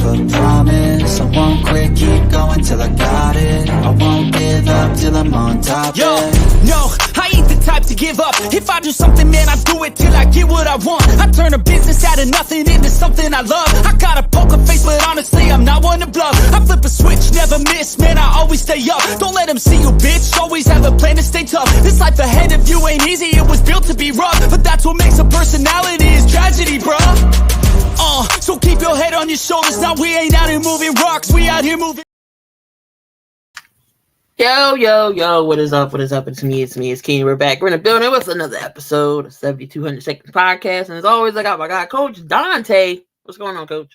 a promise. I won't quit, keep going till I got it. I won't give up till I'm on top. Yo, no, I ain't the type to give up. If I do something, man, I do it till I get what I want. I turn a business out of nothing into something I love. I got a poker face, but honestly, I'm not one to bluff. I flip a switch, never miss, man, I always stay up. Don't let them see you, bitch, always have a plan to stay tough. This life ahead of you ain't easy, it was built to be rough. But that's what makes a personality, is tragedy, bruh. So keep your head on your shoulders. Now we ain't out here moving rocks, we out here moving. Yo, what is up? It's me, Key. We're back. We're in the building with another episode of 7200 Seconds Podcast. And as always, I got my guy, Coach Donte. What's going on, Coach?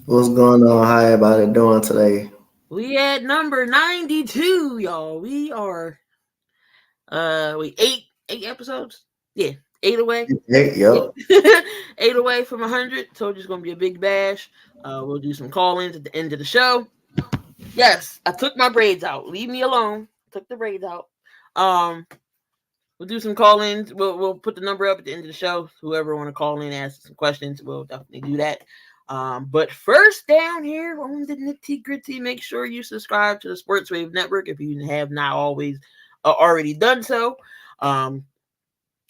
What's going on? How everybody doing today? We at number 92, y'all. We are, eight episodes? Yeah, 8 away. 8, yep. 8 away from 100. So it's just going to be a big bash. We'll do some call-ins at the end of the show. Yes, I took my braids out. Leave me alone. Took the braids out. We'll do some call-ins. We'll put the number up at the end of the show. Whoever want to call in, ask some questions, we'll definitely do that. But first, down here on the nitty-gritty, make sure you subscribe to the Sports Wave Network if you have not already done so.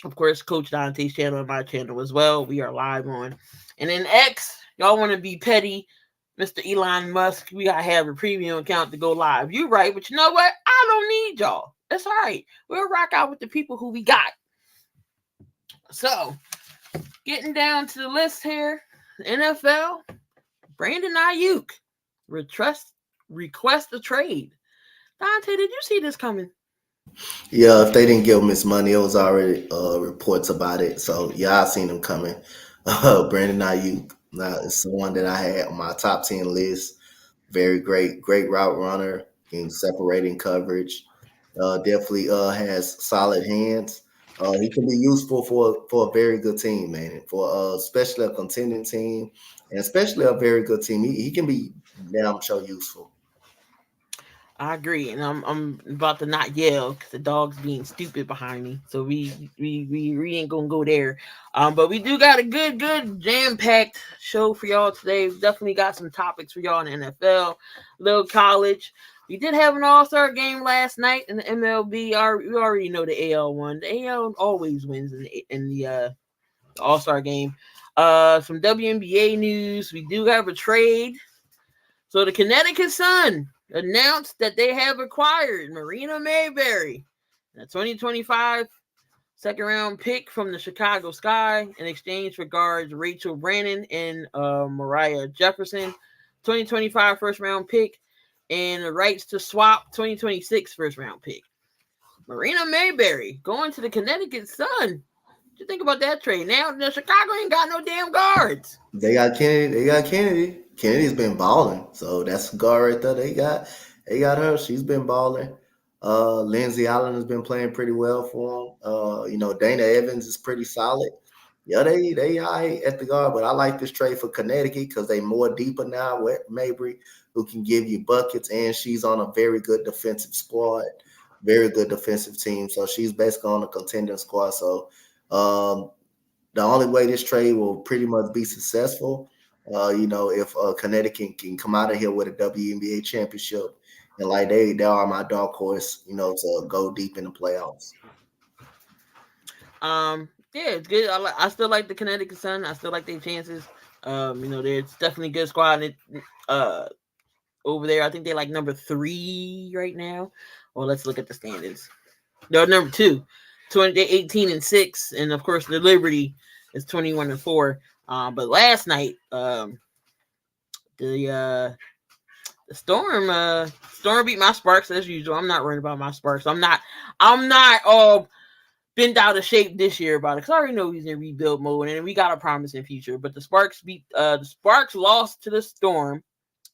Of course, Coach Dante's channel and my channel as well. We are live on. And then X, y'all want to be petty, Mr. Elon Musk, we gotta have a premium account to go live. You're right, but you know what? I don't need y'all. That's all right. We'll rock out with the people who we got. So, getting down to the list here, NFL, Brandon Aiyuk, request a trade. Donte, did you see this coming? Yeah, if they didn't give him his money, it was already reports about it. So, yeah, I seen him coming. Brandon Aiyuk. Now, it's the one that I had on my top 10 list. Very great route runner in separating coverage. Definitely has solid hands. He can be useful for a very good team, man. For especially a contending team, and especially a very good team, he can be damn sure useful. I agree, and I'm about to not yell because the dog's being stupid behind me. So we ain't gonna go there. But we do got a good jam-packed show for y'all today. We definitely got some topics for y'all in the NFL, little college. We did have an All-Star game last night in the MLB. We already know the AL won. The AL always wins in the All-Star game. Some WNBA news. We do have a trade. So the Connecticut Sun announced that they have acquired Marina Mayberry, a 2025 second-round pick from the Chicago Sky in exchange for guards Rachel Brannon and Mariah Jefferson, 2025 first-round pick, and the rights to swap 2026 first-round pick. Marina Mayberry going to the Connecticut Sun. What you think about that trade? Now, Chicago ain't got no damn guards. They got Kennedy. Kennedy's been balling, so that's a guard right there. They got her. She's been balling. Lindsey Allen has been playing pretty well for them. Dana Evans is pretty solid. Yeah, they all right at the guard, but I like this trade for Connecticut because they more deeper now with Mayberry, who can give you buckets, and she's on a very good defensive squad, very good defensive team. So she's basically on a contending squad. So the only way this trade will pretty much be successful, if Connecticut can come out of here with a WNBA championship, and like they are my dark horse, to go deep in the playoffs. Yeah, it's good. I still like the Connecticut Sun. I still like their chances. There's definitely a good squad over there. I think they're like number 3 right now. Well, let's look at the standings. They're number 2. They're 18-6, and of course the Liberty is 21-4. But last night, the Storm beat my Sparks as usual. I'm not worried about my Sparks. I'm not bent out of shape this year about it because I already know he's in rebuild mode and we got a promising future. But the Sparks lost to the Storm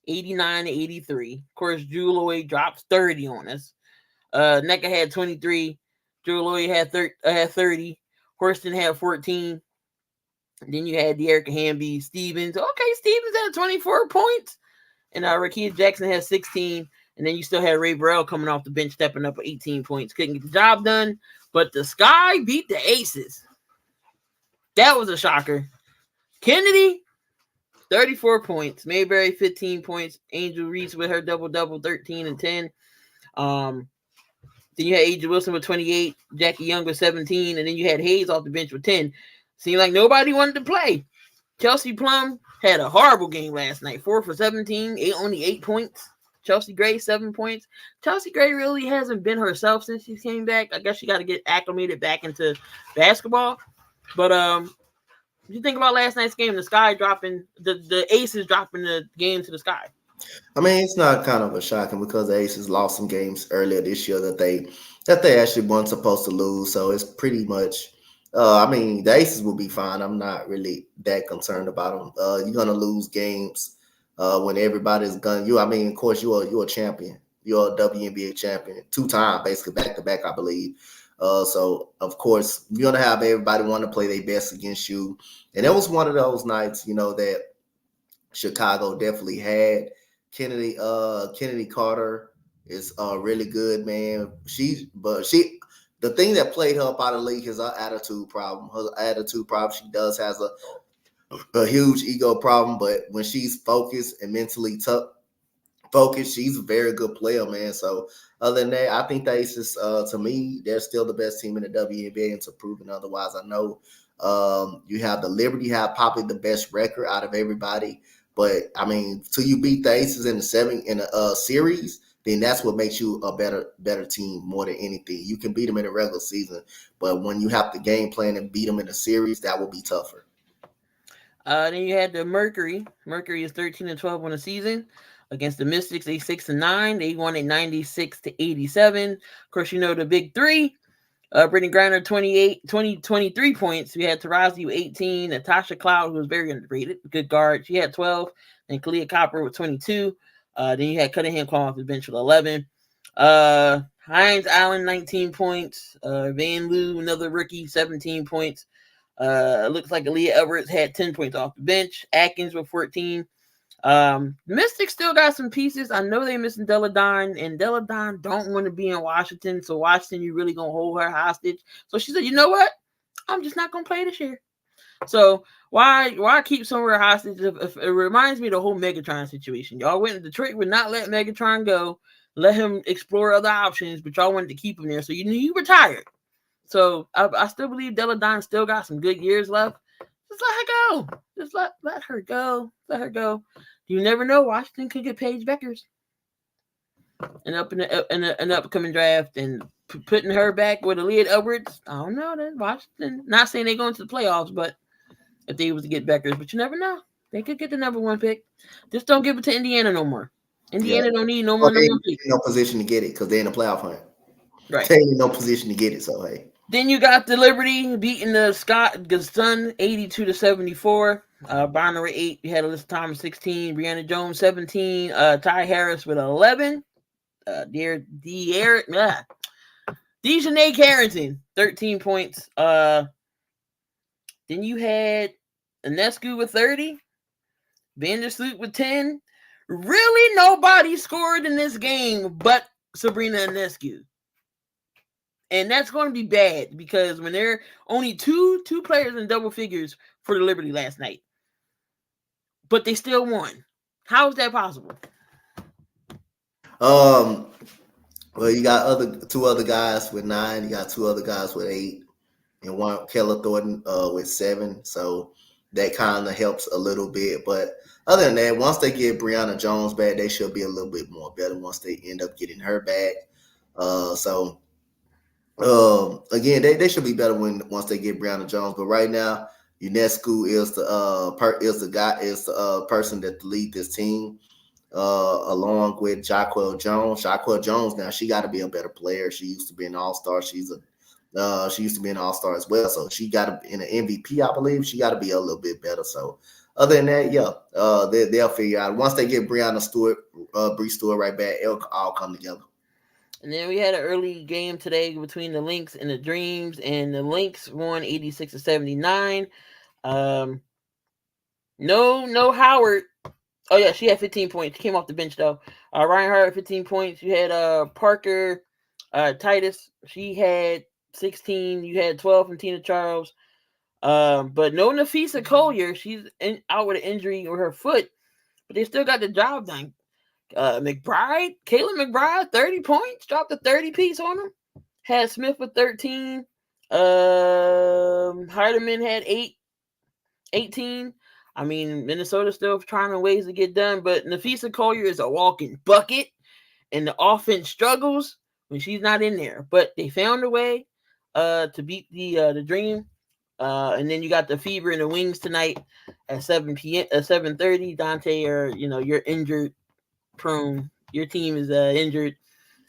89-83. Of course, Drew Lloyd dropped 30 on us. NECA had 23. Drew Lloyd had 30. Horston had 14. And then you had De'Erica Hamby, Stevens. Okay, Stevens had 24 points. And Rakia Jackson had 16. And then you still had Ray Burrell coming off the bench, stepping up with 18 points. Couldn't get the job done. But the Sky beat the Aces. That was a shocker. Kennedy, 34 points. Mayberry 15 points. Angel Reese with her double 13 and 10. Then you had AJ Wilson with 28, Jackie Young with 17, and then you had Hayes off the bench with 10. Seemed like nobody wanted to play. Chelsea Plum had a horrible game last night. 4 for 17, only 8 points. Chelsea Gray, 7 points. Chelsea Gray really hasn't been herself since she came back. I guess she got to get acclimated back into basketball. But what you think about last night's game? The sky dropping, the Aces dropping the game to the sky. I mean, it's not kind of a shocking because the Aces lost some games earlier this year that they actually weren't supposed to lose. So it's pretty much. I mean, the Aces will be fine. I'm not really that concerned about them. You're gonna lose games when everybody's gonna. I mean, of course, you're a champion. You're a WNBA champion, 2-time, basically back to back, I believe. So of course, you're gonna have everybody want to play their best against you, and it was one of those nights, that Chicago definitely had. Kennedy Carter is really good, man. The thing that played her up out of the league is her attitude problem. She does has a huge ego problem, but when she's focused and mentally focused, she's a very good player, man. So other than that, I think the Aces, to me, they're still the best team in the WNBA until proven otherwise. I know you have the Liberty have probably the best record out of everybody. But I mean, till you beat the Aces in a series, then that's what makes you a better team more than anything. You can beat them in a regular season, but when you have to game plan and beat them in a series, that will be tougher. Then you had the Mercury. Mercury is 13-12 on the season against the Mystics. They 6-9. They won at 96-87. Of course, the big three. Brittany Griner, 23 points. We had Tarazi with 18. Natasha Cloud, who was very underrated, good guard. She had 12. And Kalia Copper with 22. Then you had Cunningham Claw off the bench with 11. Hines Allen, 19 points. Van Loo, another rookie, 17 points. Looks like Aaliyah Edwards had 10 points off the bench. Atkins with 14. Mystics still got some pieces. I know they're missing Deladine, and Deladine don't want to be in Washington. So Washington, you really gonna hold her hostage? So she said, "You know what? I'm just not gonna play this year." So why keep somewhere hostage? If it reminds me of the whole Megatron situation. Y'all went to Detroit, would not let Megatron go, let him explore other options, but y'all wanted to keep him there. So you retired. So I still believe Deladine still got some good years left. Just let her go. Just let her go. Let her go. You never know. Washington could get Paige Beckers and up in the upcoming draft, and putting her back with Aaliyah Edwards. I don't know. Then Washington. Not saying they're going to the playoffs, but if they was to get Beckers, but you never know. They could get the number 1 pick. Just don't give it to Indiana no more. Indiana don't need no more number 1 pick. No position to get it because they're in the playoff hunt. Right. They ain't no position to get it. So hey. Then you got the Liberty beating the Sun 82-74. Bonner with 8. You had Alyssa Thomas 16. Brianna Jones 17. Ty Harris with 11. Dejanay Carrington 13 points. Then you had Ionescu with 30. Vandersloot with 10. Really, nobody scored in this game but Sabrina Ionescu. And that's going to be bad because when there are only two players in double figures for the Liberty last night, but they still won. How is that possible? Well, you got two other guys with 9. You got 2 other guys with 8, and one Keller Thornton with 7. So that kind of helps a little bit. But other than that, once they get Brianna Jones back, they should be a little bit more better once they end up getting her back. Again, they should be better once they get Brianna Jones. But right now, Ionescu is the person that lead this team, along with Jaquel Jones. Jaquel Jones, now she got to be a better player. She used to be an All-Star. She used to be an All-Star as well. So she got to in an MVP, I believe. She got to be a little bit better. So other than that, they'll figure out once they get Bree Stewart right back. It'll all come together. And then we had an early game today between the Lynx and the Dreams, and the Lynx won 86-79. No Howard. Oh yeah, she had 15 points. She came off the bench though. Ryan Hart 15 points. You had Parker Titus. She had 16. You had 12 from Tina Charles. But no Nafisa Collier. She's out with an injury with her foot, but they still got the job done. Caleb McBride, 30 points, dropped a 30 piece on him. Had Smith with 13. Hardeman had 18. I mean, Minnesota's still trying to ways to get done, but Nafisa Collier is a walking bucket, and the offense struggles when she's not in there. But they found a way to beat the Dream. And then you got the Fever and the Wings tonight at 7 p.m. 7:30. Donte, you're injured prone. Your team is injured.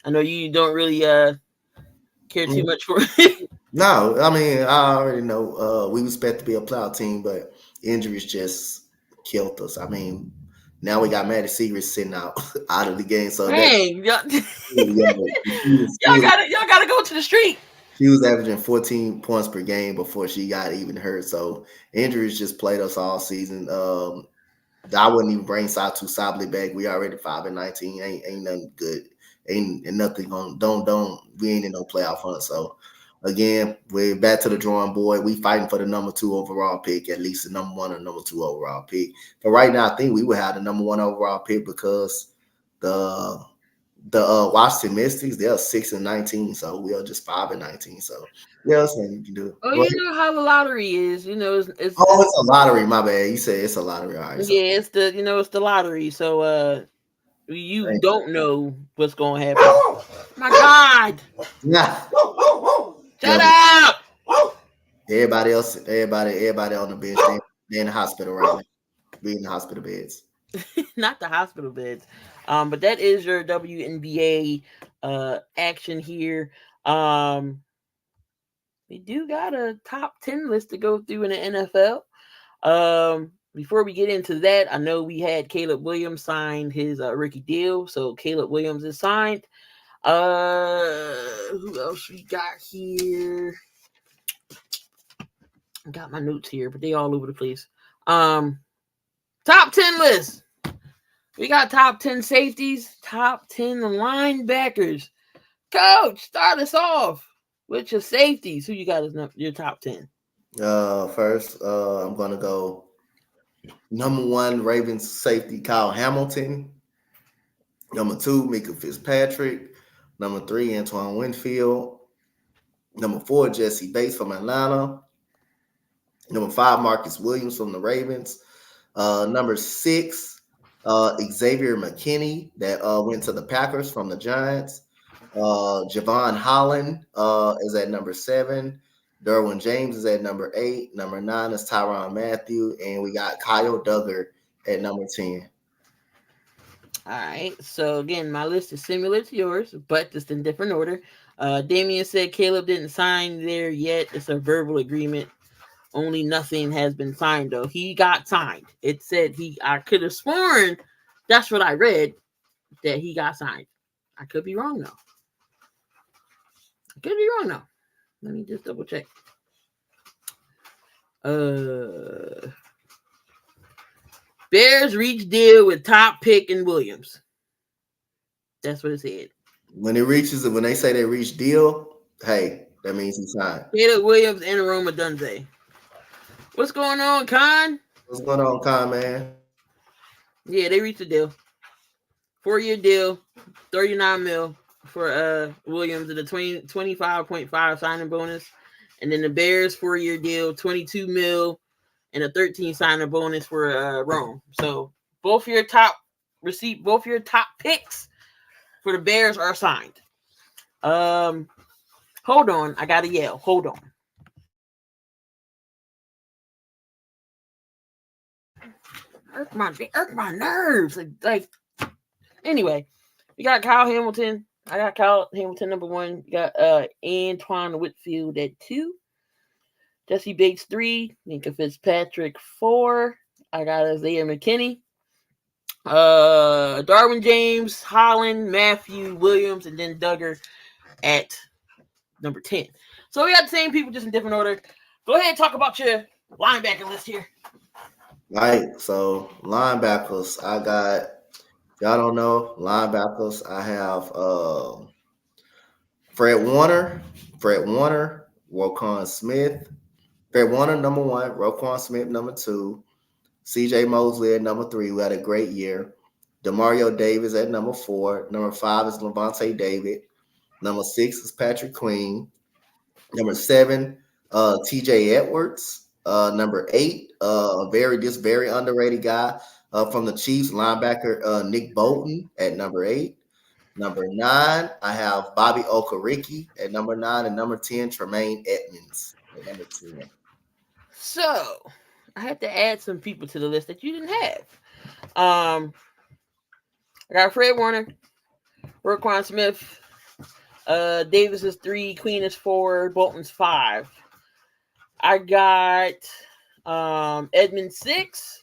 I know you don't really care too much for it. No, I mean I already know we expect to be a playoff team, but injuries just killed us. I mean, now we got Maddie Seagrass sitting out of the game, so Dang, y'all gotta go to the street. She was averaging 14 points per game before she got even hurt. So injuries just played us all season. I wouldn't even bring Satu Sably back. We already 5-19. Ain't nothing good. Ain't nothing on. Don't. We ain't in no playoff hunt. So again, we're back to the drawing board. We fighting for the number 2 overall pick, at least the number 1 or number 2 overall pick. But right now, I think we would have the number 1 overall pick because the Washington Mystics, they're 6-19, so we are just 5-19. So yeah, that's what you can do. Oh, you know how the lottery is. It's a lottery. My bad. You said it's a lottery. All right, so. Yeah, it's the lottery. So you don't know what's going to happen. My God! Yeah. Shut up! Everybody else, everybody on the bench, they're in the hospital right now. We in the hospital beds. Not the hospital beds. But that is your WNBA action here. We do got a top 10 list to go through in the NFL. Before we get into that, I know we had Caleb Williams sign his rookie deal. So Caleb Williams is signed. Who else we got here? I got my notes here, but they all over the place. Top 10 list. We got top 10 safeties, top 10 linebackers. Coach, start us off with your safeties. Who you got as your top 10? First, I'm going to go number 1, Ravens safety, Kyle Hamilton. Number 2, Mika Fitzpatrick. Number 3, Antoine Winfield. Number 4, Jesse Bates from Atlanta. Number 5, Marcus Williams from the Ravens. Number 6, Xavier McKinney that went to the Packers from the Giants. Javon Holland is at number 7. Derwin James is at number 8. Number 9 is Tyrann Mathieu. And we got Kyle Duggar at number 10. All right. So, again, my list is similar to yours, but just in different order. Damian said Caleb didn't sign there yet. It's a verbal agreement. Only nothing has been signed, though. He got signed. It said I could have sworn, that's what I read, that he got signed. I could be wrong, though. Let me just double check. Bears reach deal with top pick and Williams. That's what it said. When they say they reach deal, hey, that means he signed. Caleb Williams and Roma Dunze. What's going on, Con? What's going on, Con, man? Yeah, they reached a deal. 4-year deal, $39 million for Williams and a 25.5 signing bonus. And then the Bears 4-year deal, $22 million and a 13 signing bonus for Rome. So both your top picks for the Bears are signed. Hold on, I gotta yell. Hold on. Irk my nerves. Like anyway, we got Kyle Hamilton. I got Kyle Hamilton number 1. You got Antoine Whitfield at 2. Jesse Bates 3. Mika Fitzpatrick 4. I got Isaiah McKinney. Darwin James, Holland, Matthew, Williams, and then Duggar at number 10. So we got the same people, just in different order. Go ahead and talk about your linebacker list here. Right. So linebackers, I got, y'all don't know, linebackers, I have Fred Warner, Walcon Smith, Fred Warner, number 1. Roquan Smith, number 2. C.J. Mosley at number 3, who had a great year. Demario Davis at number 4. Number 5 is Levante David. Number 6 is Patrick Queen. Number 7, T.J. Edwards. Number 8, very underrated guy from the Chiefs, linebacker Nick Bolton at number 8. Number 9, I have Bobby Okereke at number 9, and number 10, Tremaine Edmonds at number 10. So I had to add some people to the list that you didn't have. I got Fred Warner, Roquan Smith, Davis is 3, Queen is 4, Bolton's 5. I got Edmonds 6.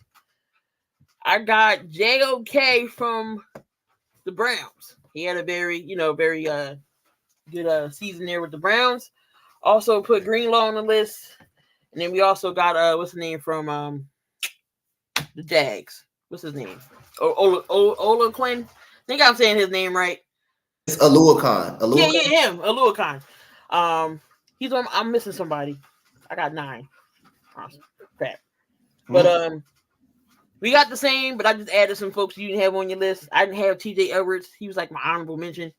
I got J.O.K. from the Browns. He had a very good season there with the Browns. Also put Greenlaw on the list. And then we also got what's the name from the Jags? What's his name? Ola Quinn. I think I'm saying his name right. It's Aluakon. Yeah, him. Aluakon. He's on. I'm missing somebody. I got 9. Awesome. Crap. But we got the same, but I just added some folks you didn't have on your list. I didn't have T.J. Edwards. He was like my honorable mention.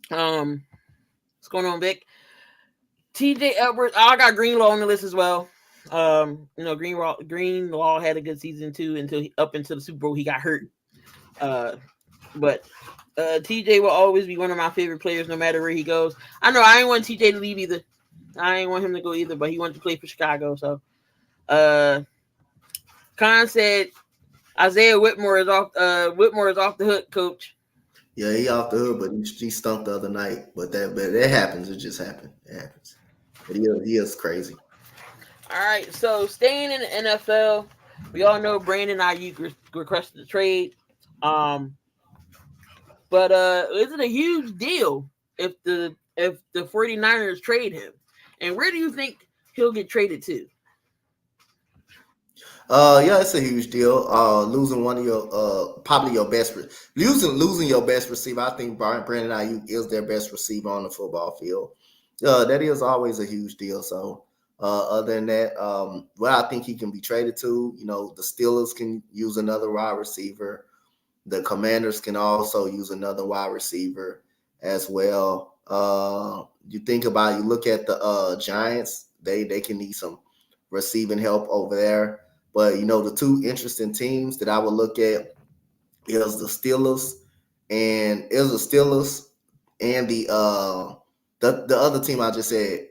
What's going on, Vic? T.J. Edwards. I got Greenlaw on the list as well. Greenlaw had a good season too until the Super Bowl he got hurt. But TJ will always be one of my favorite players no matter where he goes. I know I ain't want TJ to leave either. I ain't want him to go either, but he wanted to play for Chicago. So Khan said Isaiah Whitmore is off the hook, coach. Yeah, he off the hook, but he stunk the other night. But that happens. It just happened. It happens. But he is crazy. All right, so staying in the NFL, we all know Brandon Aiyuk requested the trade. But is it a huge deal if the 49ers trade him? And where do you think he'll get traded to? Yeah, it's a huge deal. Losing one of your probably your best losing your best receiver. I think Brandon Aiyuk is their best receiver on the football field. That is always a huge deal. So other than that, I think he can be traded to, the Steelers can use another wide receiver. The Commanders can also use another wide receiver as well. You look at the Giants, they can need some receiving help over there. But, the two interesting teams that I would look at is the Steelers and the other team I just said,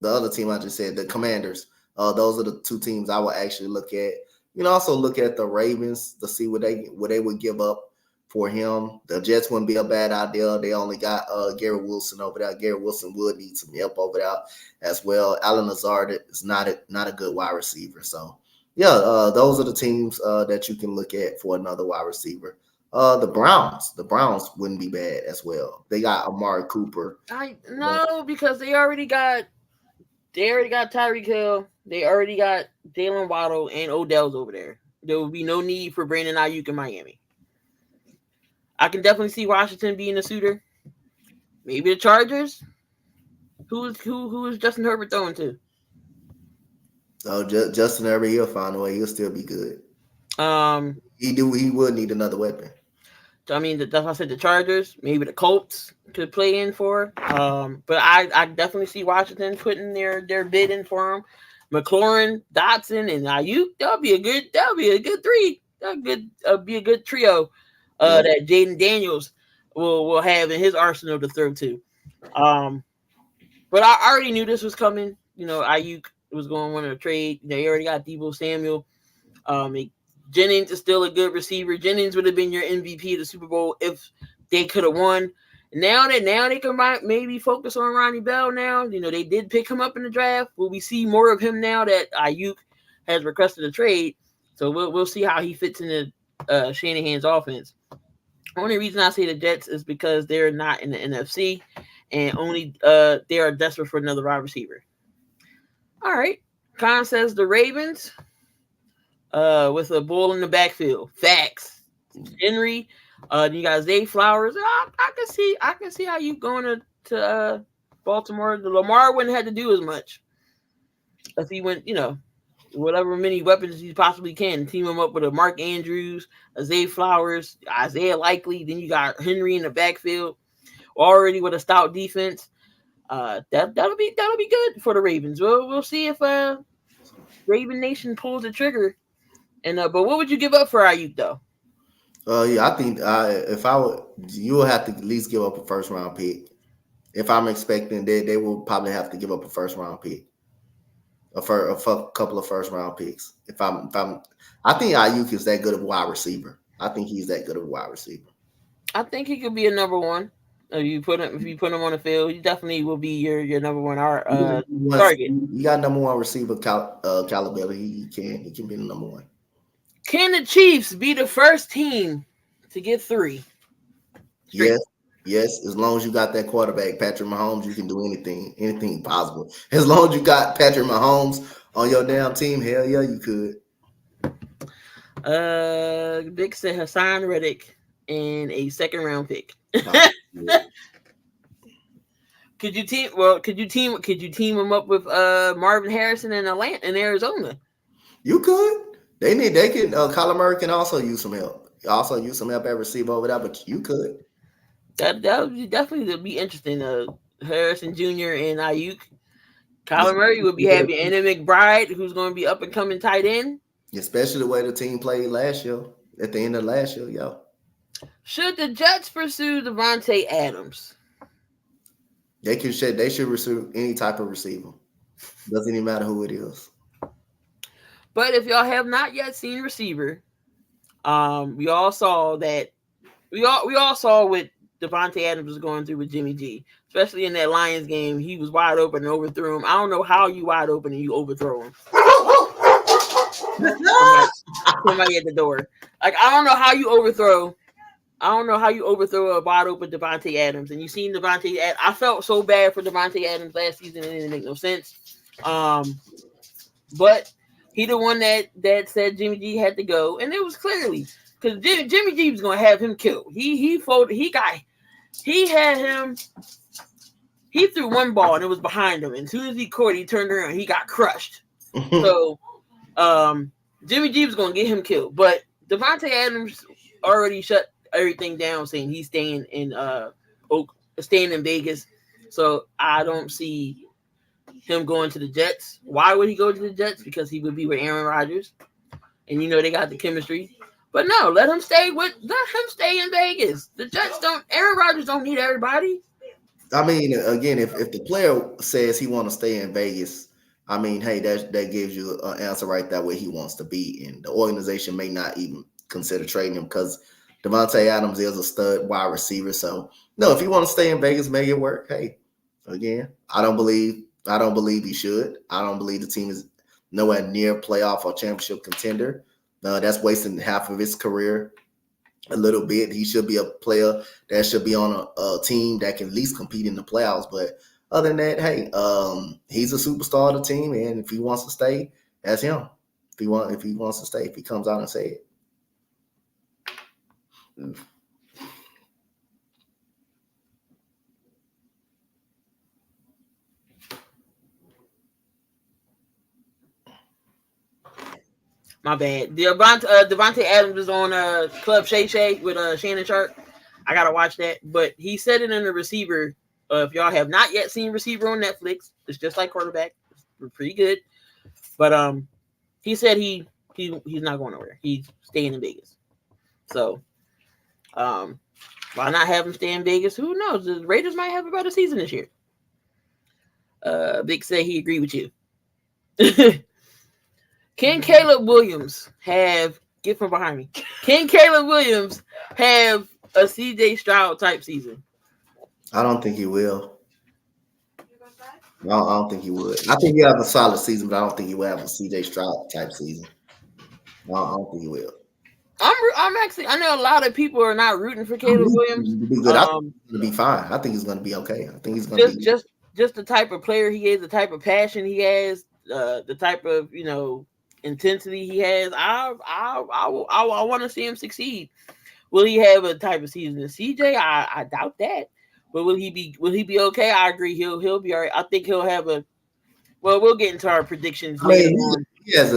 the Commanders. Those are the two teams I would actually look at. You can also look at the Ravens to see what they would give up for him. The Jets wouldn't be a bad idea. They only got Garrett Wilson over there. Garrett Wilson would need some help over there as well. Allen Lazard is not a good wide receiver. So, those are the teams that you can look at for another wide receiver. The Browns wouldn't be bad as well. They got Amari Cooper. Because they already got Tyreek Hill. They already got Jalen Waddle and Odell's over there. There will be no need for Brandon Aiyuk in Miami. I can definitely see Washington being a suitor. Maybe the Chargers. Who is Justin Herbert throwing to? Oh, Justin Herbert, he'll find a way. He'll still be good. He would need another weapon. I mean, that's why I said the Chargers. Maybe the Colts could play in for. But I definitely see Washington putting their bid in for him. McLaurin, Dotson, and Aiyuk. That'll be a good three. That'll be a good trio. That Jaden Daniels will have in his arsenal to throw to. But I already knew this was coming. Aiyuk was going to want to trade. They already got Deebo Samuel. Jennings is still a good receiver. Jennings would have been your MVP of the Super Bowl if they could have won. Now they can maybe focus on Ronnie Bell now. They did pick him up in the draft. Will we see more of him now that Aiyuk has requested a trade? So we'll see how he fits in the Shanahan's offense. Only reason I say the Jets is because they're not in the NFC, and only they are desperate for another wide receiver. All right. Khan says the Ravens with a bull in the backfield. Facts. Henry. You got Zay Flowers. I can see how you going to Baltimore. The Lamar wouldn't have to do as much. If he went, whatever many weapons he possibly can, team him up with a Mark Andrews, a Zay Flowers, Isaiah Likely. Then you got Henry in the backfield, already with a stout defense. That'll be good for the Ravens. We'll see if Raven Nation pulls the trigger. And but what would you give up for Aiyuk though? Yeah, I think if I would, you will have to at least give up a first round pick. If I'm expecting that, they will probably have to give up a first round pick, a couple of first round picks. I think Aiyuk is that good of a wide receiver. I think he's that good of a wide receiver. I think he could be a number one. If you put him on the field, he definitely will be your number one target. You got number one receiver caliber. He can be the number one. Can the Chiefs be the first team to get 3? Straight? Yes. As long as you got that quarterback, Patrick Mahomes, you can do anything possible. As long as you got Patrick Mahomes on your damn team, hell yeah, you could. Vic said Hassan Reddick and a second round pick. Could you team him up with Marvin Harrison in Arizona? You could. They can. Kyler Murray can also use some help. Also use some help at receiver over there, but you could. That would definitely be interesting. Harrison Jr. and Aiyuk. Kyler Murray would be happy, and then McBride, who's going to be up and coming tight end. Especially the way the team played last year. At the end of last year, yeah. Should the Jets pursue Davante Adams? They should pursue any type of receiver. Doesn't even matter who it is. But if y'all have not yet seen receiver, we all saw that we all saw what Davante Adams was going through with Jimmy G, especially in that Lions game. He was wide open and overthrew him. I don't know how you wide open and you overthrow him. Somebody at the door. Like I don't know how you overthrow a wide open Davante Adams. And you seen Davante. I felt so bad for Davante Adams last season. It didn't make no sense. But he the one that said Jimmy G had to go, and it was clearly because Jimmy G was gonna have him killed. He folded. He had him. He threw one ball and it was behind him. And as soon as he caught, he turned around. He got crushed. So, Jimmy G was gonna get him killed, but Davante Adams already shut everything down, saying he's staying in Vegas. So I don't see him going to the Jets. Why would he go to the Jets? Because he would be with Aaron Rodgers, and they got the chemistry. But no, let him stay in Vegas. The Jets Aaron Rodgers don't need everybody. I mean, again, if the player says he want to stay in Vegas, I mean, hey, that gives you an answer right there where he wants to be, and the organization may not even consider trading him because Davante Adams is a stud wide receiver. So no, if you want to stay in Vegas, make it work. Hey, again, I don't believe he should. I don't believe the team is nowhere near playoff or championship contender. That's wasting half of his career a little bit. He should be a player that should be on a team that can at least compete in the playoffs. But other than that, hey, he's a superstar of the team, and if he wants to stay, that's him. If he wants to stay, if he comes out and say it. My bad. Davante Adams is on Club Shay Shay with Shannon Sharp. I gotta watch that. But he said it in the receiver. If y'all have not yet seen receiver on Netflix, it's just like quarterback. It's pretty good. But he said he's not going nowhere. He's staying in Vegas. So why not have him stay in Vegas? Who knows? The Raiders might have a better season this year. Vic said he agreed with you. Can Caleb Williams get from behind me? Can Caleb Williams have a CJ Stroud type season? I don't think he will. No, I don't think he would. I think he'll have a solid season, but I don't think he will have a CJ Stroud type season. No, I don't think he will. I know a lot of people are not rooting for Caleb Williams. I think he's going to be fine. I think he's going to be okay. I think he's going to be just the type of player he is, the type of passion he has, the type of intensity he has. I want to see him succeed. Will he have a type of season as CJ? I doubt that. But will he be okay? I agree. He'll be all right. I think he'll have a Well, we'll get into our predictions I later mean, on. he has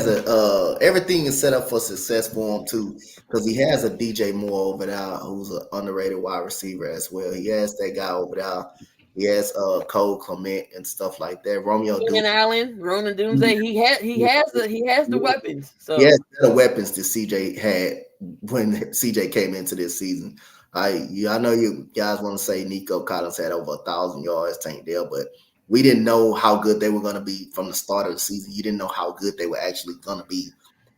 a everything is set up for success for him too, because he has a DJ Moore over there who's an underrated wide receiver as well. He has that guy over there. He has Cole Clement and stuff like that. Romeo Keenan Dukes. Allen, Ronan Doomsday. He has the weapons. He So has better weapons than CJ had when CJ came into this season. I know you guys want to say Nico Collins had over 1,000 yards, Tank Dell, but we didn't know how good they were going to be from the start of the season. You didn't know how good they were actually going to be.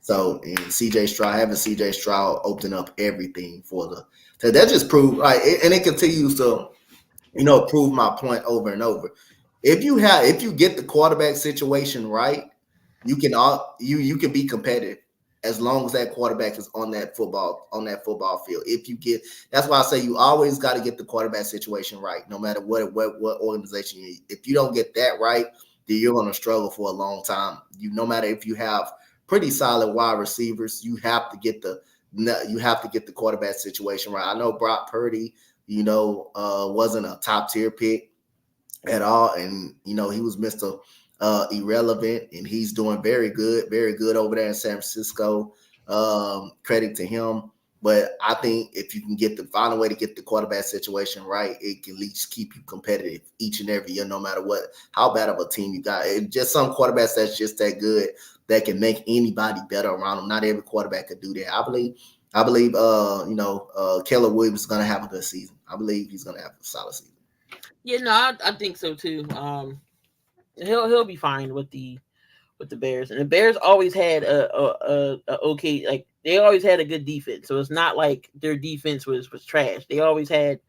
So, and having CJ Stroud open up everything so that just proved right, and it continues to prove my point over and over. If you get the quarterback situation right, you can be competitive as long as that quarterback is on that football field. That's why I say you always got to get the quarterback situation right, no matter what organization you. If you don't get that right, then you're going to struggle for a long time. No matter if you have pretty solid wide receivers, you have to get the quarterback situation right. I know Brock Purdy, wasn't a top tier pick at all, and he was Mr. Irrelevant, and he's doing very good over there in San Francisco. Credit to him. But I think if you can find a way to get the quarterback situation right, it can at least keep you competitive each and every year, no matter how bad of a team you got. Just some quarterbacks that's just that good that can make anybody better around them. Not every quarterback could do that. I believe Keller Williams is going to have a good season. I believe he's going to have a solid season. yeah, no, I think so too. He'll be fine with the Bears, and the Bears always had a okay, like they always had a good defense. So it's not like their defense was trash. They always had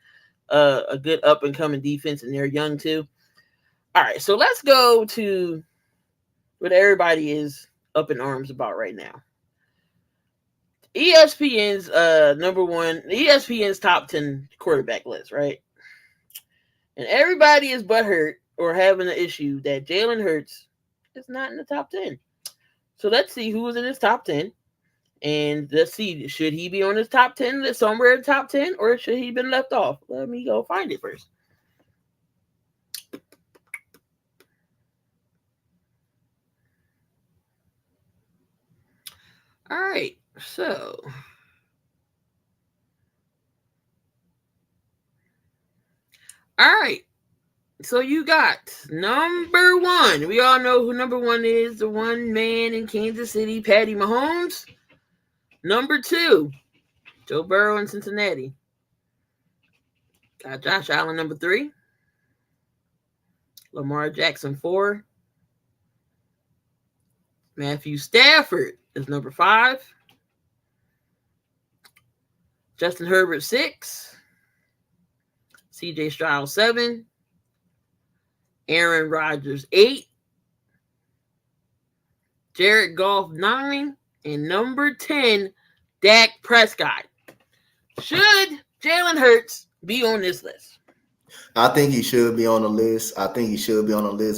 a good up and coming defense, and they're young too. All right, so let's go to what everybody is up in arms about right now. ESPN's ESPN's top 10 quarterback list, right? And everybody is butthurt or having an issue that Jalen Hurts is not in the top 10. So let's see who's in his top 10. And let's see, should he be on his top 10 somewhere in the top 10, or should he been left off? Let me go find it first. All right, so all right. So you got number one. We all know who number one is. The one man in Kansas City, Patty Mahomes. Number two, Joe Burrow in Cincinnati. Got Josh Allen, number three. Lamar Jackson, 4. Matthew Stafford is number 5. Justin Herbert, 6. CJ Stroud, 7. Aaron Rodgers, 8. Jared Goff, 9. And number 10, Dak Prescott. Should Jalen Hurts be on this list? I think he should be on the list.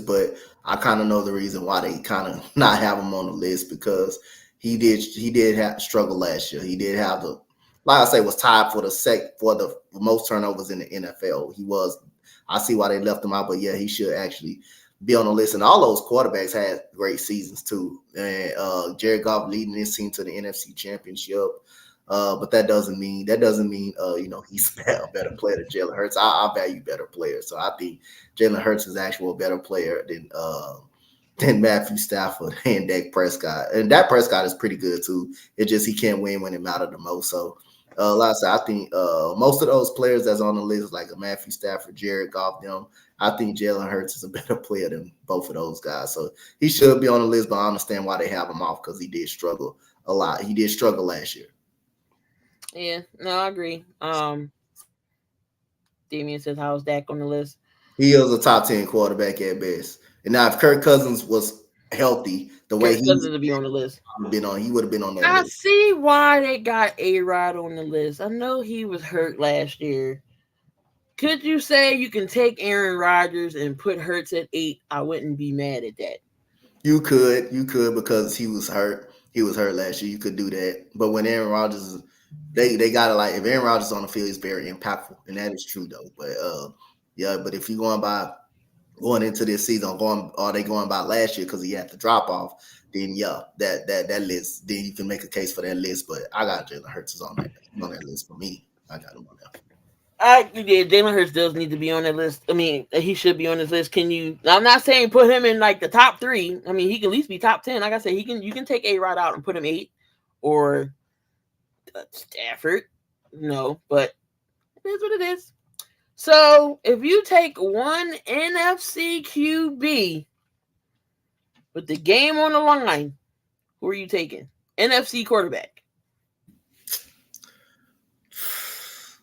But I kind of know the reason why they kind of not have him on the list, because he did have struggle last year. He did have was tied for the most turnovers in the NFL. I see why they left him out, but yeah, he should actually be on the list. And all those quarterbacks had great seasons too. And Jared Goff leading his team to the NFC Championship. But that doesn't mean he's a better player than Jalen Hurts. I value better players, so I think Jalen Hurts is actually a better player than Matthew Stafford and Dak Prescott. And Dak Prescott is pretty good too. It's just he can't win when it mattered the most. So, like I said, I think most of those players that's on the list, like Matthew Stafford, Jared Goff, I think Jalen Hurts is a better player than both of those guys. So he should be on the list, but I understand why they have him off, because he did struggle a lot. He did struggle last year. Yeah, no, I agree. Damian says, how's Dak on the list? He is a top 10 quarterback at best. And now if Kirk Cousins was healthy, the way he would be on the list, he would have been on that I list. see why they got A-Rod on the list. I know he was hurt last year. Could you say you can take Aaron Rodgers and put Hurts at 8? I wouldn't be mad at that. You could because he was hurt. He was hurt last year. You could do that. But when Aaron Rodgers, they gotta, like, if Aaron Rodgers is on the field, he's very impactful, and that is true though. But but if you're going by going into this season, are they going by last year because he had to drop off? Then yeah, that list. Then you can make a case for that list. But I got Jalen Hurts is on that list for me. I got him on there. Jalen Hurts does need to be on that list. I mean, he should be on this list. Can you? I'm not saying put him in like the top 3. I mean, he can at least be top 10. Like I said, you can take A-Rod out and put him 8 or Stafford. No, but it is what it is. So if you take one NFC QB with the game on the line, who are you taking? NFC quarterback.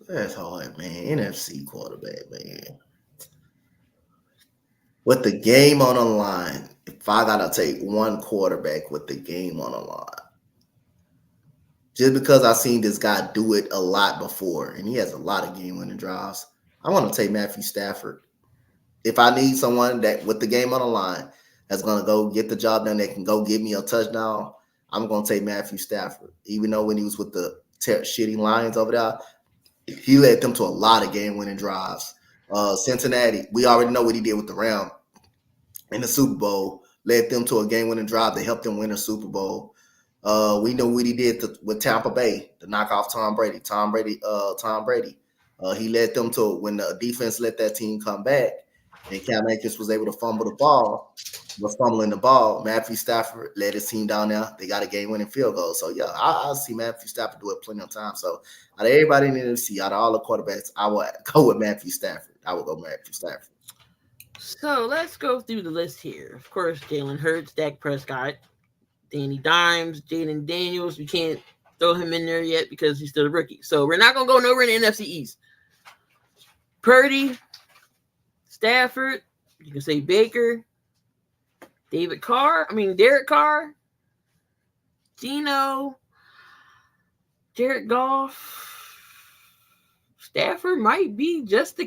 That's hard, man. NFC quarterback, man. With the game on the line, if I gotta take one quarterback with the game on the line, just because I've seen this guy do it a lot before, and he has a lot of game-winning drives, I want to take Matthew Stafford. If I need someone that with the game on the line that's gonna go get the job done, that can go get me a touchdown, I'm gonna take Matthew Stafford. Even though when he was with the shitty Lions over there, he led them to a lot of game-winning drives. Cincinnati, we already know what he did with the Rams in the Super Bowl, led them to a game-winning drive that helped them win a Super Bowl. We know what he did with Tampa Bay to knock off Tom Brady. He led them to when the defense let that team come back, and Cam Akers was able to fumble the ball. Was fumbling the ball. Matthew Stafford led his team down there. They got a game-winning field goal. So yeah, I'll see Matthew Stafford do it plenty of times. So out of everybody in the NFC, out of all the quarterbacks, I would go with Matthew Stafford. I would go Matthew Stafford. So let's go through the list here. Of course, Jalen Hurts, Dak Prescott, Danny Dimes, Jaden Daniels. We can't throw him in there yet because he's still a rookie. So we're not going to go nowhere in the NFC East. Purdy, Stafford, you can say Baker, Derek Carr, Geno, Jared Goff. Stafford might be the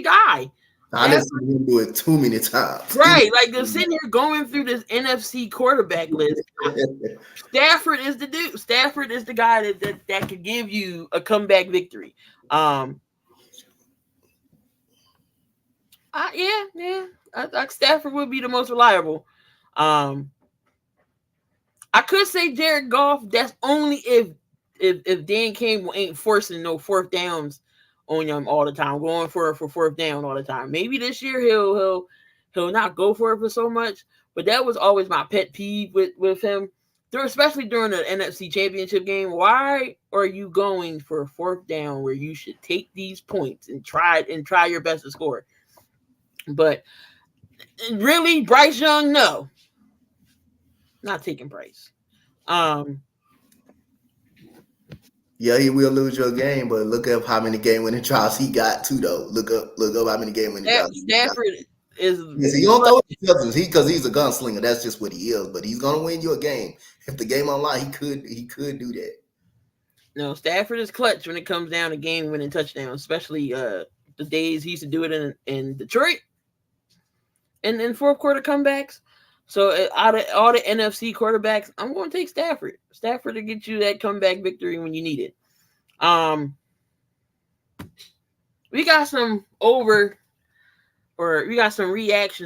guy. I didn't see him do it too many times. Right, like they're sitting here going through this NFC quarterback list. Stafford is the dude. Stafford is the guy that could give you a comeback victory. I Stafford would be the most reliable. I could say Jared Goff. That's only if Dan Campbell ain't forcing no fourth downs on him all the time, going for fourth down all the time. Maybe this year he'll not go for it for so much. But that was always my pet peeve with him, especially during the NFC Championship game. Why are you going for a fourth down where you should take these points and try your best to score? But really, Bryce Young, no, not taking Bryce. Yeah, he will lose your game, but look up how many game-winning drives he got too, though. Look up how many game-winning drives. Stafford is. Yes, he don't throw it because he's a gunslinger. That's just what he is. But he's gonna win you a game. If the game online, he could do that. No, Stafford is clutch when it comes down to game-winning touchdowns, especially the days he used to do it in Detroit, and in fourth quarter comebacks. So out of all the NFC quarterbacks, I'm going to take Stafford. Stafford to get you that comeback victory when you need it. We got some reactions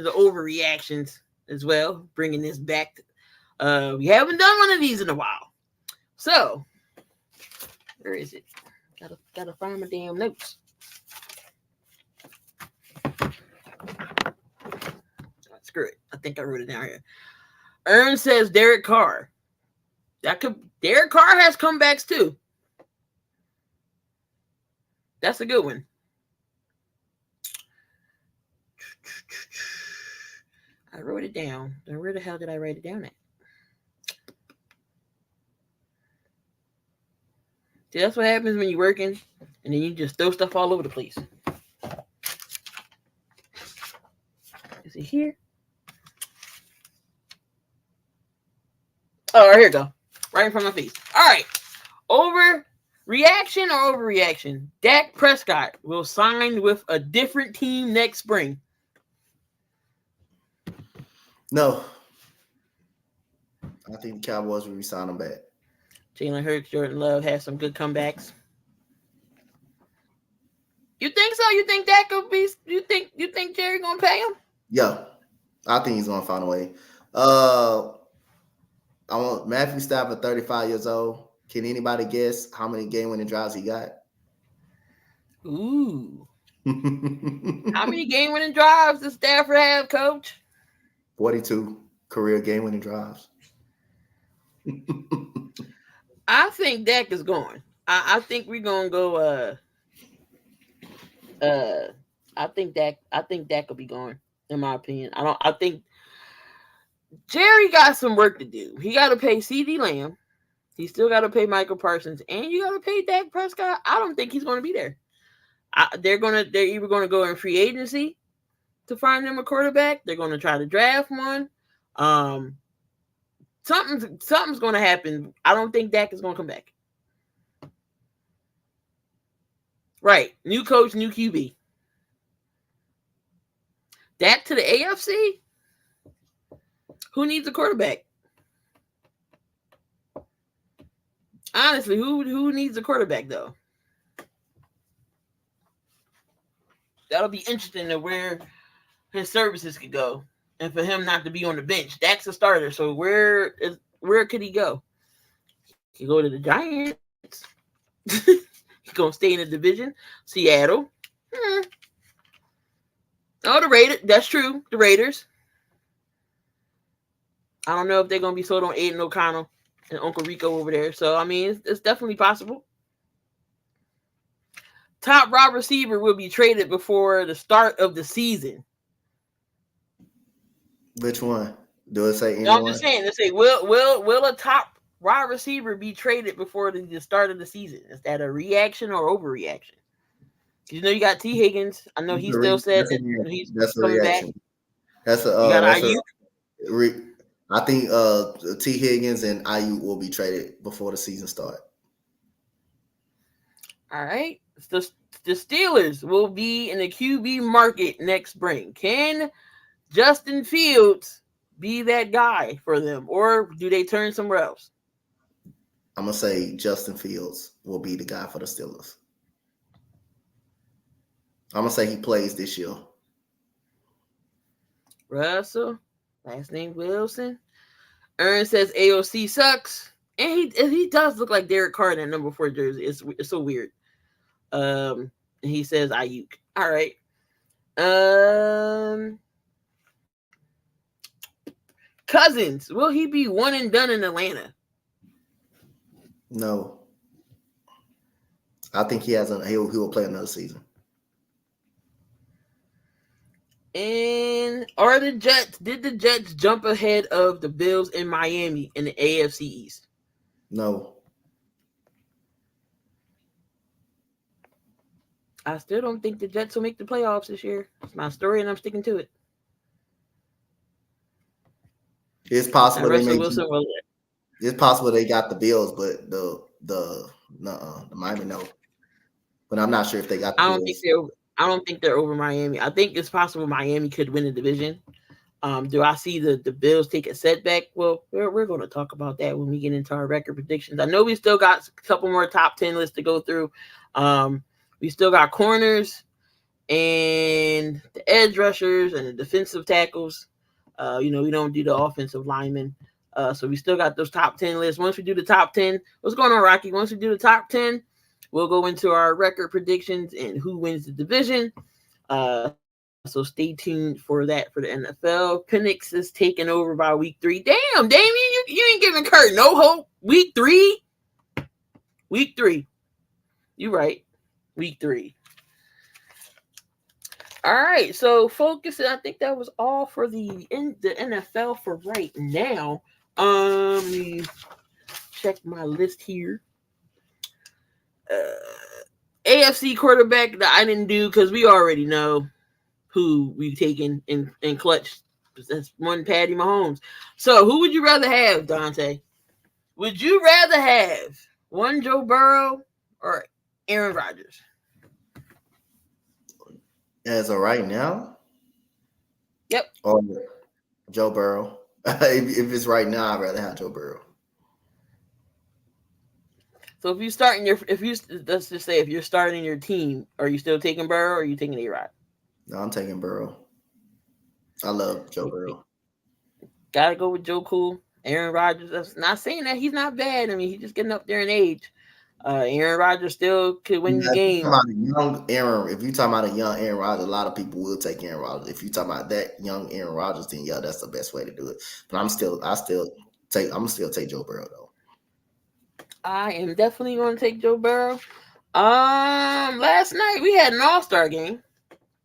or overreactions as well, bringing this back. We haven't done one of these in a while. So, where is it? Gotta find my damn notes. Screw it. I think I wrote it down here. Ern says Derek Carr. Derek Carr has comebacks too. That's a good one. I wrote it down. And where the hell did I write it down at? See, that's what happens when you're working and then you just throw stuff all over the place. Is it here? Oh, here you go. Right in front of my face. All right. Overreaction or overreaction? Dak Prescott will sign with a different team next spring. No. I think the Cowboys will re-sign him back. Jalen Hurts, Jordan Love has some good comebacks. You think so? You think that could be? You think Jerry gonna pay him? Yeah, I think he's gonna find a way. I want Matthew Stafford, 35 years old. Can anybody guess how many game-winning drives he got? Ooh. How many game-winning drives does Stafford have, Coach? 42 career game-winning drives. I think Dak is going. I think we're gonna go. I think Dak will be going. In my opinion, I think Jerry got some work to do. He got to pay CD Lamb. He still got to pay Michael Parsons, and you got to pay Dak Prescott. I don't think he's going to be there. They're either going to go in free agency to find them a quarterback. They're going to try to draft one. Something's going to happen. I don't think Dak is going to come back. Right, new coach, new QB. Dak to the AFC. Who needs a quarterback? Honestly, who needs a quarterback though? That'll be interesting to where his services could go, and for him not to be on the bench. Dak's a starter, so where could he go? He could go to the Giants. He's gonna stay in the division. Seattle. Oh, the Raiders. That's true. The Raiders. I don't know if they're gonna be sold on Aiden O'Connell and Uncle Rico over there. So I mean, it's definitely possible. Top wide receiver will be traded before the start of the season. Which one? Do it say anyone? No, I'm just saying. Let's say will a top wide receiver be traded before the start of the season? Is that a reaction or overreaction? You know, you got T. Higgins. I know he still said that he's coming back. That's a. You got Aiyuk. I think T. Higgins and Aiyuk will be traded before the season starts. All right. The Steelers will be in the QB market next spring. Can Justin Fields be that guy for them, or do they turn somewhere else? I'm going to say Justin Fields will be the guy for the Steelers. I'm going to say he plays this year. Russell, last name Wilson. Aaron says AOC sucks. And he does look like Derek Carr in that number 4 jersey. It's so weird. And he says Aiyuk. All right. Cousins, will he be one and done in Atlanta? No. I think he will play another season. And did the Jets jump ahead of the Bills in Miami in the AFC East? No. I still don't think the Jets will make the playoffs this year. It's my story, and I'm sticking to it. It's possible it's possible they got the Bills, but the Miami no. But I'm not sure if they got the Bills. I don't think they're over Miami. I think it's possible Miami could win the division. Do I see the Bills take a setback? Well, we're going to talk about that when we get into our record predictions. I know we still got a couple more top 10 lists to go through. We still got corners and the edge rushers and the defensive tackles. We don't do the offensive linemen. So we still got those top 10 lists. Once we do the top 10, what's going on, Rocky? Once we do the top 10, we'll go into our record predictions and who wins the division. So stay tuned for that for the NFL. Penix is taken over by week 3. Damn, Damien, you ain't giving Kurt no hope. Week 3? Week 3. You right. Week 3. All right, so focus. I think that was all for the NFL for right now. Let me check my list here. AFC quarterback that I didn't do because we already know who we've taken in clutch. That's one Patty Mahomes. So who would you rather have, Donte? Would you rather have one Joe Burrow or Aaron Rodgers? As of right now? Yep. Or Joe Burrow. If it's right now, I'd rather have Joe Burrow. So if let's just say if you're starting your team, are you still taking Burrow or are you taking A-Rod? No, I'm taking Burrow. I love Joe Burrow. Gotta go with Joe Cool. Aaron Rodgers. That's not saying that he's not bad. I mean, he's just getting up there in age. Aaron Rodgers still could win you games. If you talking about a young Aaron Rodgers, a lot of people will take Aaron Rodgers. If you talking about that young Aaron Rodgers, then yeah, that's the best way to do it. But I'm still take Joe Burrow though. I am definitely going to take Joe Burrow. Last night we had an All-Star game.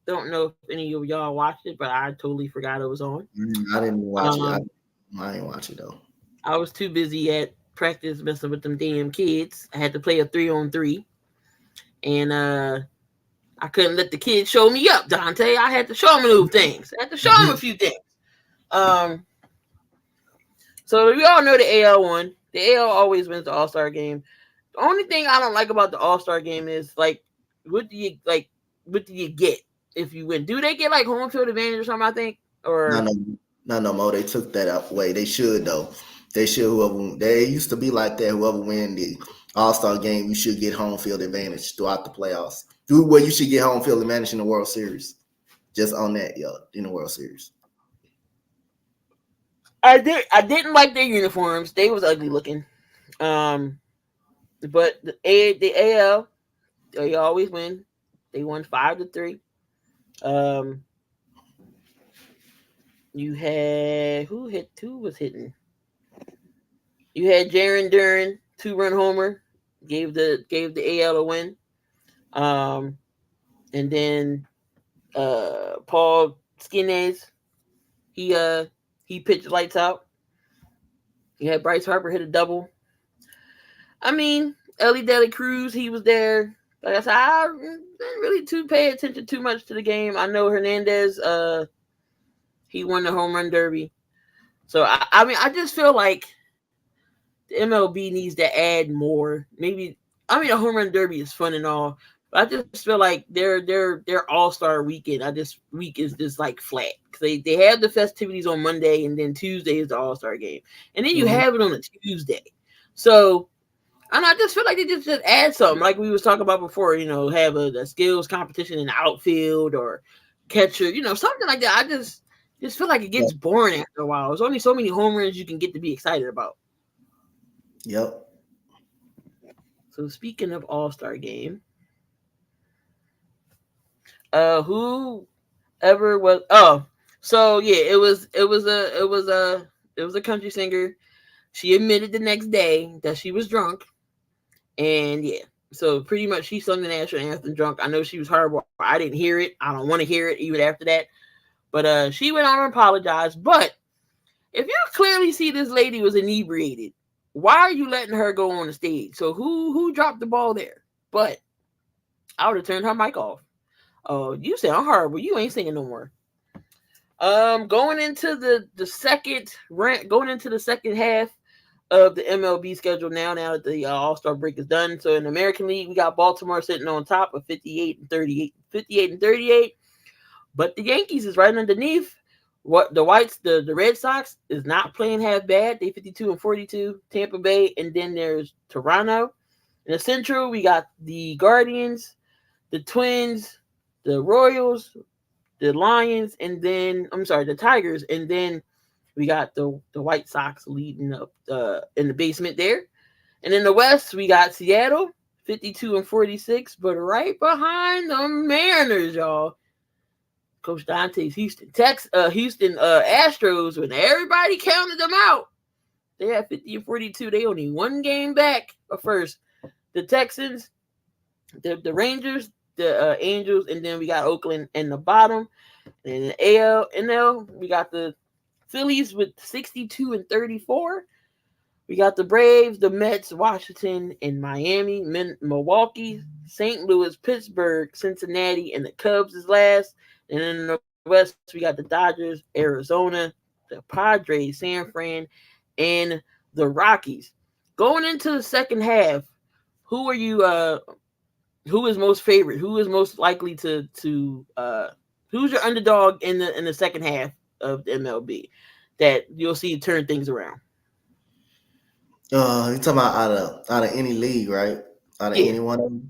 Don't know if any of y'all watched it, but I totally forgot it was on. I didn't watch it. I didn't watch it though. I was too busy at practice messing with them damn kids. I had to play a 3-on-3, and I couldn't let the kids show me up, Donte. I had to show them a little things. I had to show them a few things. So we all know the AL won. The AL always wins the All-Star game. The only thing I don't like about the All-Star game is like, what do you get if you win? Do they get like home field advantage or something? I think or no more. They took that away. They should though. They should. They used to be like that. Whoever win the All-Star game, you should get home field advantage throughout the playoffs. Well, you should get home field advantage in the World Series. Just on that, in the World Series. I didn't like their uniforms. They was ugly looking. But the AL, they always win. They won 5-3. You had who was hitting? You had Jarren Duran, 2-run homer, gave the AL a win. And then Paul Skenes, he pitched lights out. You had Bryce Harper hit a double. I mean, Ellie Dela Cruz, he was there. Like I said, I didn't really pay attention too much to the game. I know Hernandez, he won the home run derby. So I mean, I just feel like the MLB needs to add more. Maybe a home run derby is fun and all, but I just feel like their All-Star weekend. Week is just like flat because they have the festivities on Monday and then Tuesday is the All-Star game, and then you have it on a Tuesday. So. And I just feel like they just add something, like we was talking about before. Have a skills competition in the outfield or catcher, something like that. I just feel like it gets boring after a while. There's only so many home runs you can get to be excited about. Yep. So speaking of All-Star game, whoever was it was a country singer. She admitted the next day that she was drunk. And yeah, so pretty much she sung the national anthem drunk. I know she was horrible. I didn't hear it. I don't want to hear it even after that. But she went on and apologized. But if you clearly see this lady was inebriated, why are you letting her go on the stage? So who dropped the ball there? But I would have turned her mic off. Oh, you said I'm horrible. You ain't singing no more. Going into the second half of the MLB schedule now that the All-Star break is done. So in the American League, we got Baltimore sitting on top of 58-38. But the Yankees is right underneath. What the Red Sox is not playing half bad. They 52-42. Tampa Bay, and then there's Toronto. In the Central, we got the Guardians, the Twins, the Royals, the Lions, and then the Tigers, and then we got the White Sox leading up in the basement there. And in the West, we got Seattle, 52-46, but right behind the Mariners, y'all. Coach Donte's Houston Astros, when everybody counted them out, they had 50-42. They only one game back of first. The Texans, the Rangers, the Angels, and then we got Oakland in the bottom. And in the NL, we got the Phillies with 62-34. We got the Braves, the Mets, Washington, and Miami, Milwaukee, St. Louis, Pittsburgh, Cincinnati, and the Cubs is last. And in the West, we got the Dodgers, Arizona, the Padres, San Fran, and the Rockies. Going into the second half, who are you? Who is most favorite? Who is most likely to who's your underdog in the second half of the MLB that you'll see turn things around? You talking about out of any league, right? Out of Yeah. any one of them.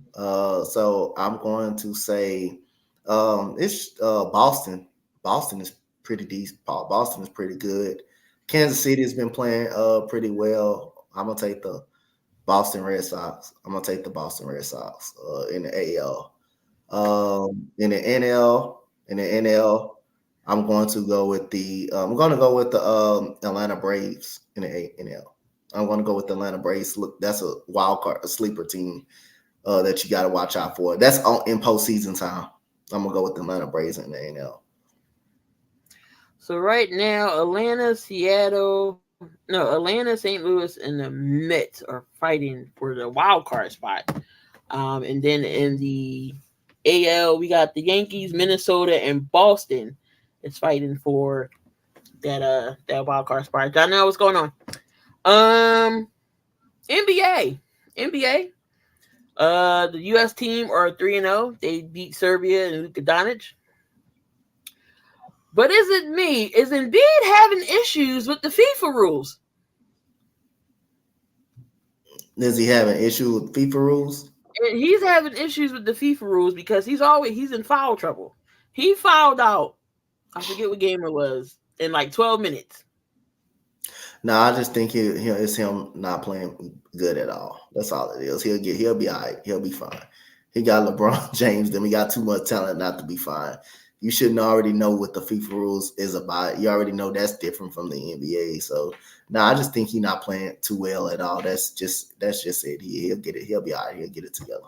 So I'm going to say, it's Boston. Boston is pretty decent. Boston is pretty good. Kansas City has been playing pretty well. I'm gonna take the Boston Red Sox. I'm gonna take the Boston Red Sox in the AL. In the NL, I'm going to go with the Atlanta Braves in the NL. I'm going to go with the Atlanta Braves. Look, that's a wild card, a sleeper team that you got to watch out for. That's in postseason time. I'm gonna go with the Atlanta Braves in the NL. So right now, Atlanta, St. Louis, and the Mets are fighting for the wild card spot. And then in the AL, we got the Yankees, Minnesota, and Boston is fighting for that wild card spot. Y'all know what's going on. NBA. The U.S. team are 3-0. They beat Serbia and Luka Doncic. But is it me? Is Embiid having issues with the FIFA rules? Is he having issue with FIFA rules? He's having issues with the FIFA rules because he's in foul trouble. He fouled out. I forget what game it was in like 12 minutes. No, I just think it's him not playing good at all. That's all it is. He'll be all right. He'll be fine. He got LeBron James. Then we got too much talent not to be fine. You shouldn't already know what the FIFA rules is about. You already know that's different from the NBA. So no, I just think he's not playing too well at all. That's just it. He'll get it. He'll be all right. He'll get it together.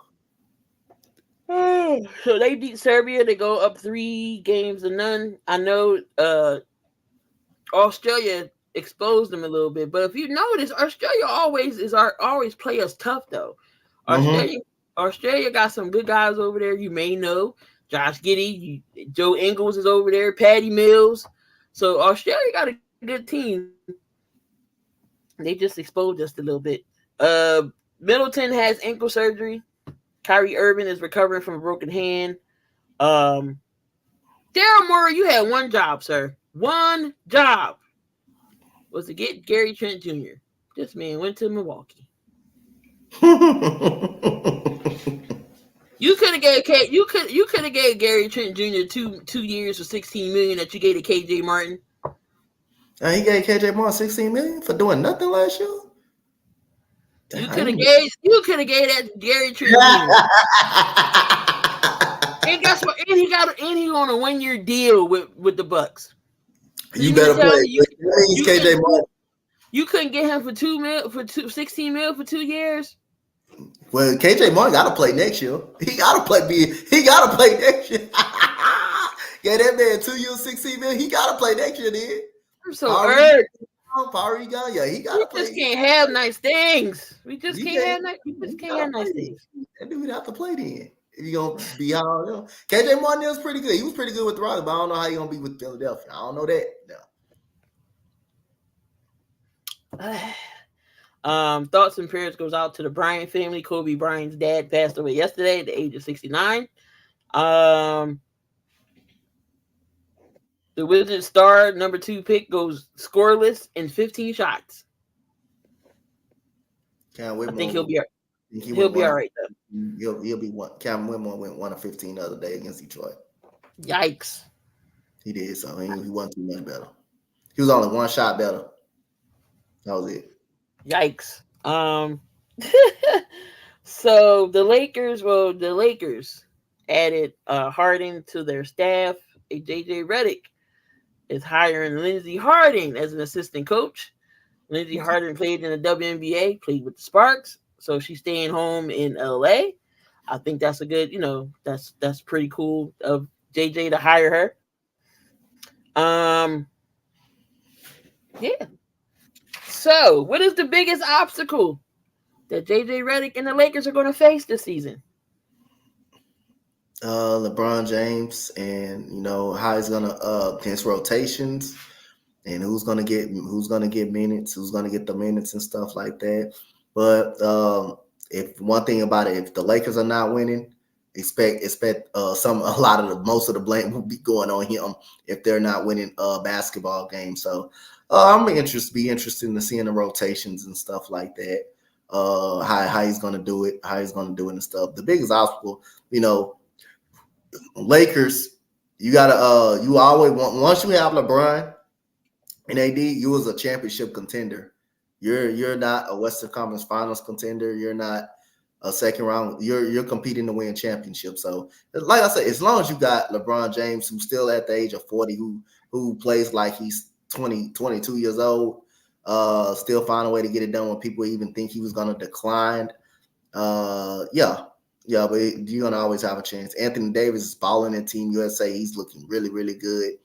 So they beat Serbia. They go up 3-0. I know Australia exposed them a little bit, but if you notice, Australia always play us tough though. Australia got some good guys over there. You may know Josh Giddey, Joe Ingles is over there, Patty Mills. So Australia got a good team. They just exposed us a little bit. Middleton has ankle surgery. Kyrie Irving is recovering from a broken hand. Daryl Morey, you had one job, sir. One job was to get Gary Trent Jr. This man went to Milwaukee. You could have gave Gary Trent Jr. two years for $16 million that you gave to KJ Martin. He gave KJ Martin $16 million for doing nothing last year. You could have gave that to Gary Trent Jr. And guess what? And he on a 1-year deal with the Bucks. So you better play. KJ Martin. You couldn't get him for $16 million for 2 years. Well, KJ Martin got to play next year. He got to play next year. Yeah, that man 2 years, $16 million. He got to play next year, then. I'm so hurt. He got to play. We just can't have nice things. We just can't have nice things. That dude would have to play then. If you're going to be hard. KJ Martin was pretty good. He was pretty good with the Rockets, but I don't know how he's going to be with Philadelphia. I don't know that. No. Thoughts and prayers goes out to the Bryant family. Kobe Bryant's dad passed away yesterday at the age of 69. The Wizards star number 2 pick goes scoreless in 15 shots. I think he'll be all right though. He'll be one. Cam Whitmore went 1 of 15 the other day against Detroit. Yikes! He did, so he wasn't too much better. He was only 1 shot better. That was it. Yikes. So the Lakers added Harden to their staff. JJ Redick is hiring Lindsey Harden as an assistant coach. Lindsey Harden played in the WNBA, played with the Sparks, so she's staying home in LA. I think that's a good, that's pretty cool of JJ to hire her. Yeah. So, what is the biggest obstacle that JJ Redick and the Lakers are going to face this season? LeBron James, and how he's gonna his rotations, and who's gonna get minutes, who's gonna get the minutes and stuff like that. But if one thing about it, if the Lakers are not winning, expect most of the blame will be going on him if they're not winning basketball games. So I'm interested in seeing the rotations and stuff like that. How he's gonna do it, and stuff. The biggest obstacle, Lakers, you gotta you always want once you have LeBron and AD, you was a championship contender. You're not a Western Conference Finals contender. You're not a second round. You're competing to win championships. So, like I said, as long as you got LeBron James, who's still at the age of 40, who plays like he's 22 years old, still find a way to get it done when people even think he was going to decline. Yeah, but you're gonna always have a chance. Anthony Davis is balling in Team USA. He's looking really, really good.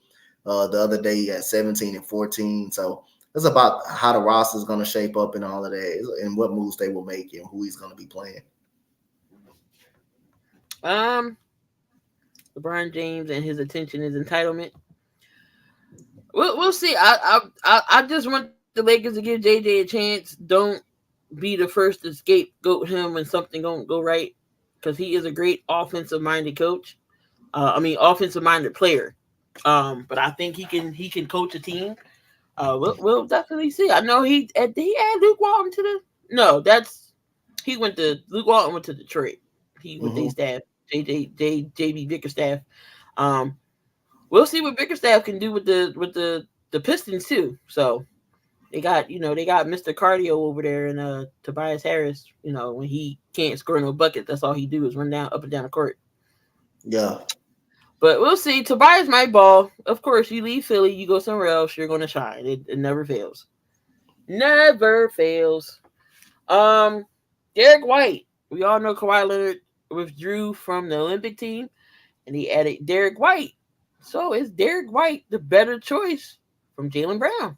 The other day he had 17 and 14. So it's about how the roster is going to shape up and all of that, and what moves they will make and who he's going to be playing. LeBron James and his attention, his entitlement. We'll see. I just want the Lakers to give JJ a chance. Don't be the first to scapegoat him when something don't go right, because he is a great offensive-minded coach. Offensive-minded player. But I think he can coach a team. We'll definitely see. I know he add Luke Walton to Luke Walton went to Detroit. He with their staff, JB Bickerstaff. We'll see what Bickerstaff can do with the Pistons too. So they got Mr. Cardio over there and Tobias Harris. When he can't score no bucket, that's all he do is run up and down the court. Yeah. But we'll see. Tobias might ball. Of course, you leave Philly, you go somewhere else, you're going to shine. It never fails. Never fails. Derek White. We all know Kawhi Leonard withdrew from the Olympic team, and he added Derek White. So is Derek White the better choice from Jaylen Brown?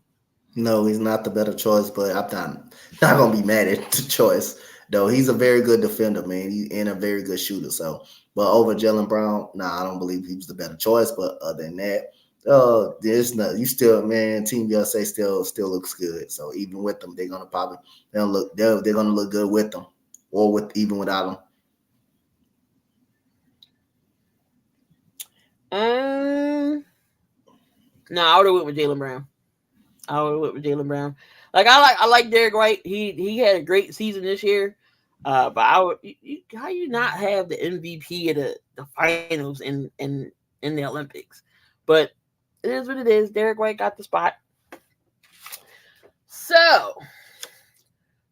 No, he's not the better choice, but I'm not going to be mad at the choice. Though he's a very good defender, man, and a very good shooter. So, but over Jaylen Brown, I don't believe he was the better choice. But other than that, there's no. You still, man, Team USA still looks good. So even with them, they're gonna look good with them, or even without them. I would have went with Jaylen Brown. Like I like Derek White. He had a great season this year. But how you not have the MVP of the finals in the Olympics? But it is what it is. Derek White got the spot. So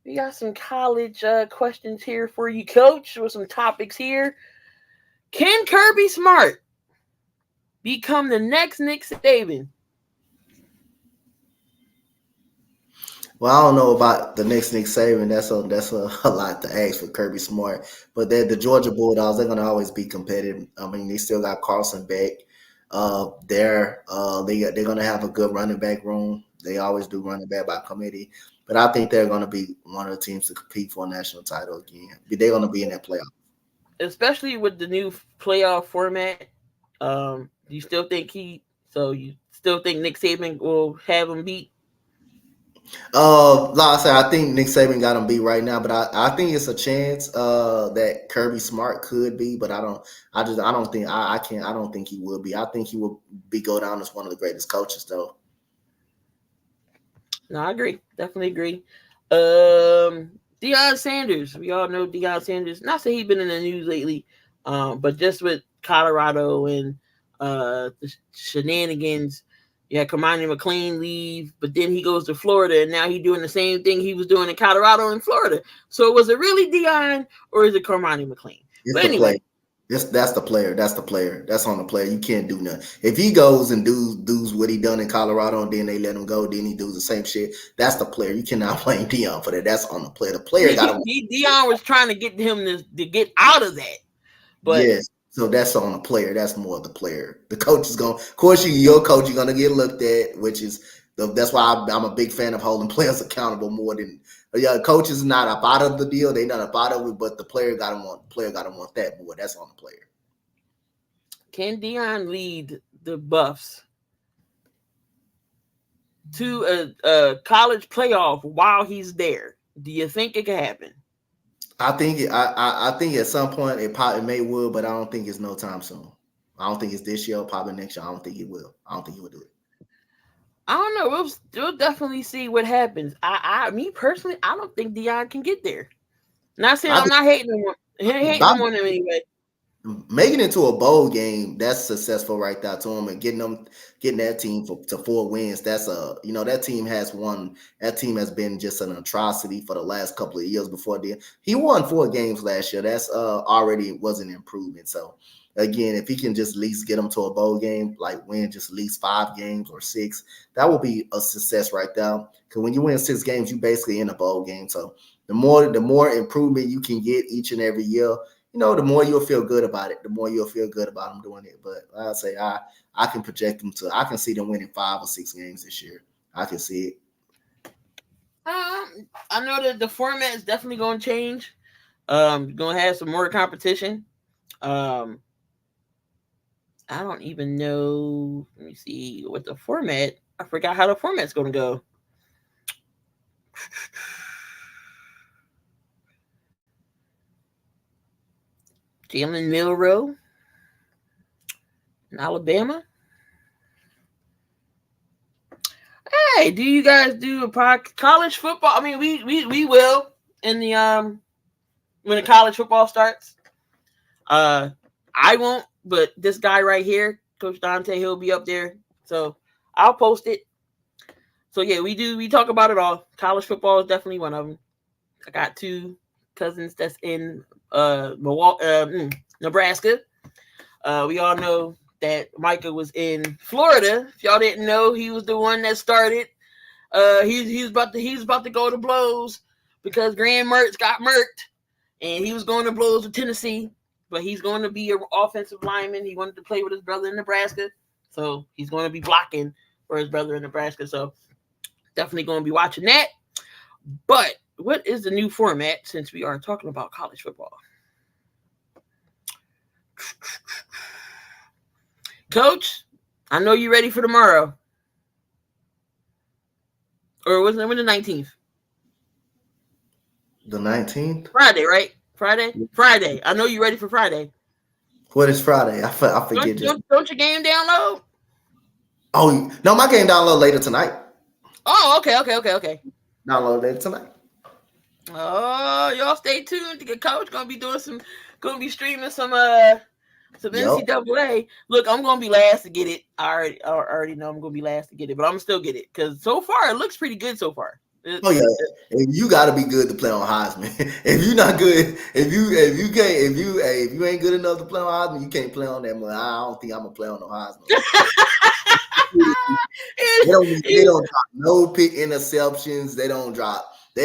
we got some college questions here for you, Coach, with some topics here. Can Kirby Smart become the next Nick Saban? Well, I don't know about the next Nick Saban. That's a lot to ask for Kirby Smart. But the Georgia Bulldogs, they're going to always be competitive. I mean, they still got Carson back. They're going to have a good running back room. They always do running back by committee. But I think they're going to be one of the teams to compete for a national title again. They're going to be in that playoff. Especially with the new playoff format. You still think Nick Saban will have him beat? Like I said, I think Nick Saban got him beat right now, but I think it's a chance that Kirby Smart could be, but I don't think he will be. I think he will go down as one of the greatest coaches though. No, I agree. Definitely agree. Deion Sanders. We all know Deion Sanders. Not say he's been in the news lately, but just with Colorado and the shenanigans. Yeah, Kamani McLean leave, but then he goes to Florida, and now he's doing the same thing he was doing in Colorado and Florida. So was it really Deion, or is it Kamani McLean? But anyway, that's the player. That's the player. That's on the player. You can't do nothing. If he goes and does what he done in Colorado, and then they let him go, then he does the same shit. That's the player. You cannot blame Deion for that. That's on the player. The player got to. Deion was trying to get him to get out of that, but yes. So that's on the player. That's more of the player. The coach is going. Of course, your coach, you're going to get looked at, which is that's why I'm a big fan of holding players accountable more than. Coach is not a part of the deal. They're not a part of it, but the player got to want that more. That's on the player. Can Deion lead the Buffs to a college playoff while he's there? Do you think it could happen? I think at some point it may will, but I don't think it's no time soon. I don't think it's this year or probably next year. I don't think he will. I don't think he will do it. I don't know. We'll definitely see what happens. Me personally, I don't think Dion can get there. Not saying I I'm not hating him, think on him anyway. making it to a bowl game, that's successful right there to him, and getting that team to 4 wins. That's that team has won. That team has been just an atrocity for the last couple of years. Before he won 4 games last year. That's already was an improvement. So again, if he can just at least get them to a bowl game, like win just at least 5 games or 6, that will be a success right there. Because when you win 6 games, you basically in a bowl game. So the more improvement you can get each and every year, the more you'll feel good about it. The more you'll feel good about them doing it. But I'd say I can project them I can see them winning 5 or 6 games this year. I can see it. I know that the format is definitely going to change. Going to have some more competition. I don't even know. Let me see what the format. I forgot how the format's going to go. Jalen Milroe in Alabama. Hey, do you guys do a college football? I mean, we will in the when the college football starts. I won't, but this guy right here, Coach Donte, he'll be up there. So I'll post it. So yeah, we talk about it all. College football is definitely one of them. I got 2 cousins that's in Nebraska. We all know that Micah was in Florida. If y'all didn't know, he was the one that started. He was about to go to blows because Graham Mertz got murked, and he was going to blows with Tennessee. But he's going to be an offensive lineman. He wanted to play with his brother in Nebraska, so he's going to be blocking for his brother in Nebraska. So definitely going to be watching that. But what is the new format since we are talking about college football? Coach, I know you're ready for tomorrow. Or was it when the 19th? The 19th? Friday, right? Friday. I know you're ready for Friday. What is Friday? I forget. Don't your game download? Oh, no, my game download later tonight. Oh, okay. Download later tonight. Oh, y'all stay tuned. The coach gonna be streaming some NCAA. Look, I'm gonna be last to get it. I already know I'm gonna be last to get it, but I'm gonna still get it because so far it looks pretty good so far. Oh yeah, you got to be good to play on Heisman. If you're not good, if you ain't good enough to play on Heisman, you can't play on that one. I don't think I'm gonna play on no Heisman. They don't drop no pick interceptions. They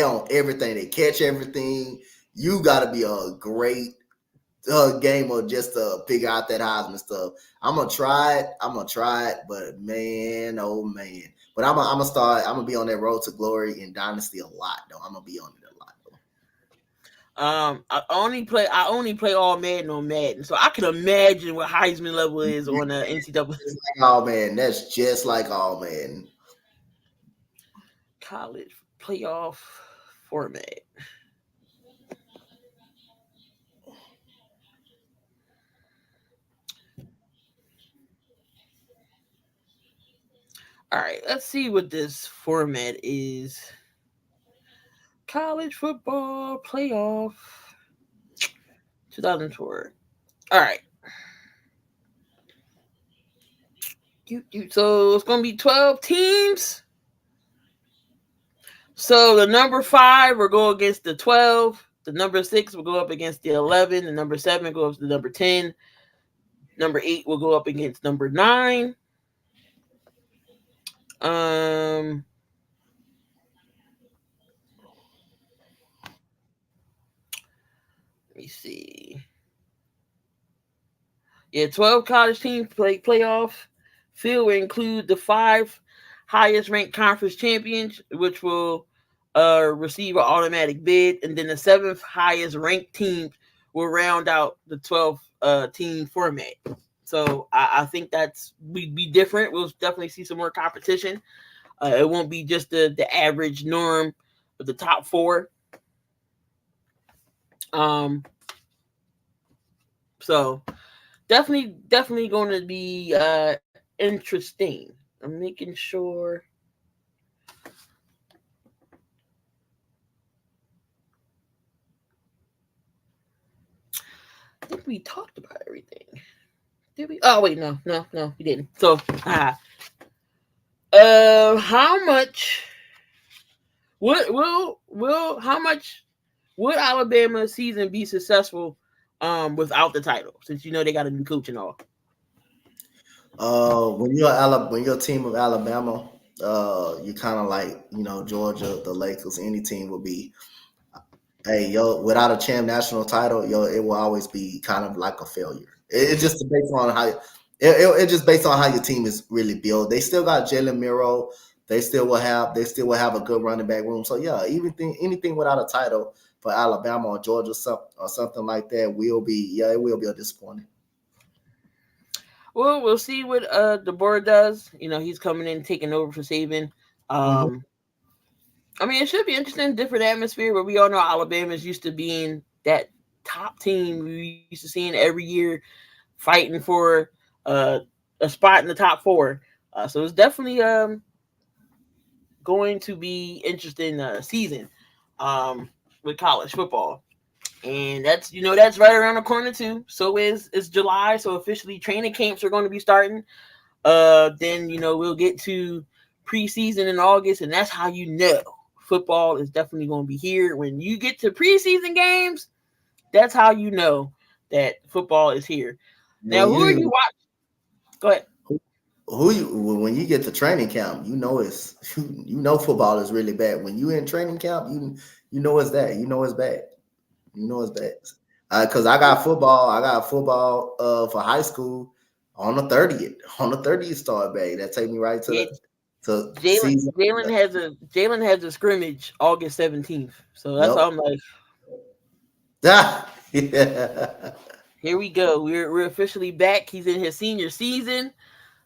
on everything. They catch everything. You got to be a great gamer just to figure out that Heisman stuff. I'm gonna try it, but man, oh man. But I'm gonna be on that road to glory in Dynasty a lot, though. I'm gonna be on it a lot, though. I only play all Madden on Madden, so I can imagine what Heisman level is on the NCAA. Oh man, that's just like all man. College playoff format. All right, let's see what this format is. College football playoff 2004. All right. So it's going to be 12 teams. So the number 5 will go against the 12. The number 6 will go up against the 11. The number 7 will go up to the number 10. Number 8 will go up against number 9. Let me see. Yeah, 12 college teams play playoff. Field will include the 5 highest ranked conference champions, which will receive an automatic bid, and then the 7th highest ranked team will round out the 12 team format. So I think that's be different. We'll definitely see some more competition. It won't be just the average norm of the top 4. So definitely going to be interesting. I'm making sure. think we talked about everything. Did we? Oh wait, no, we didn't. So, how much? How much would Alabama season be successful without the title? Since they got a new coach and all. When you're a team of Alabama, you kind of like Georgia, the Lakers. Any team would be, hey yo, without a champ national title, yo, it will always be kind of like a failure. It's just based on how it just based on how your team is really built. They still got Jalen Miro. They still will have a good running back room. So yeah, anything without a title for Alabama or Georgia or something like that it will be a disappointing. Well, we'll see what the board does. He's coming in, taking over for Saban. I mean, it should be interesting, different atmosphere, but we all know Alabama's used to being that top team we used to seeing every year fighting for a spot in the top 4. So it's definitely going to be interesting season with college football. And that's right around the corner too. So is July. So officially training camps are going to be starting. Then we'll get to preseason in August, and that's how football is definitely going to be here. When you get to preseason games, that's how you know that football is here. Now, who are you watching? Go ahead. When you get to training camp, football is really bad. When you in training camp, you know it's that. You know it's bad. Because I got football for high school on the 30th. On the 30th start back. That take me right to Jalen has a scrimmage August 17th. So that's how I'm like. Yeah. Here we go. We're officially back. He's in his senior season.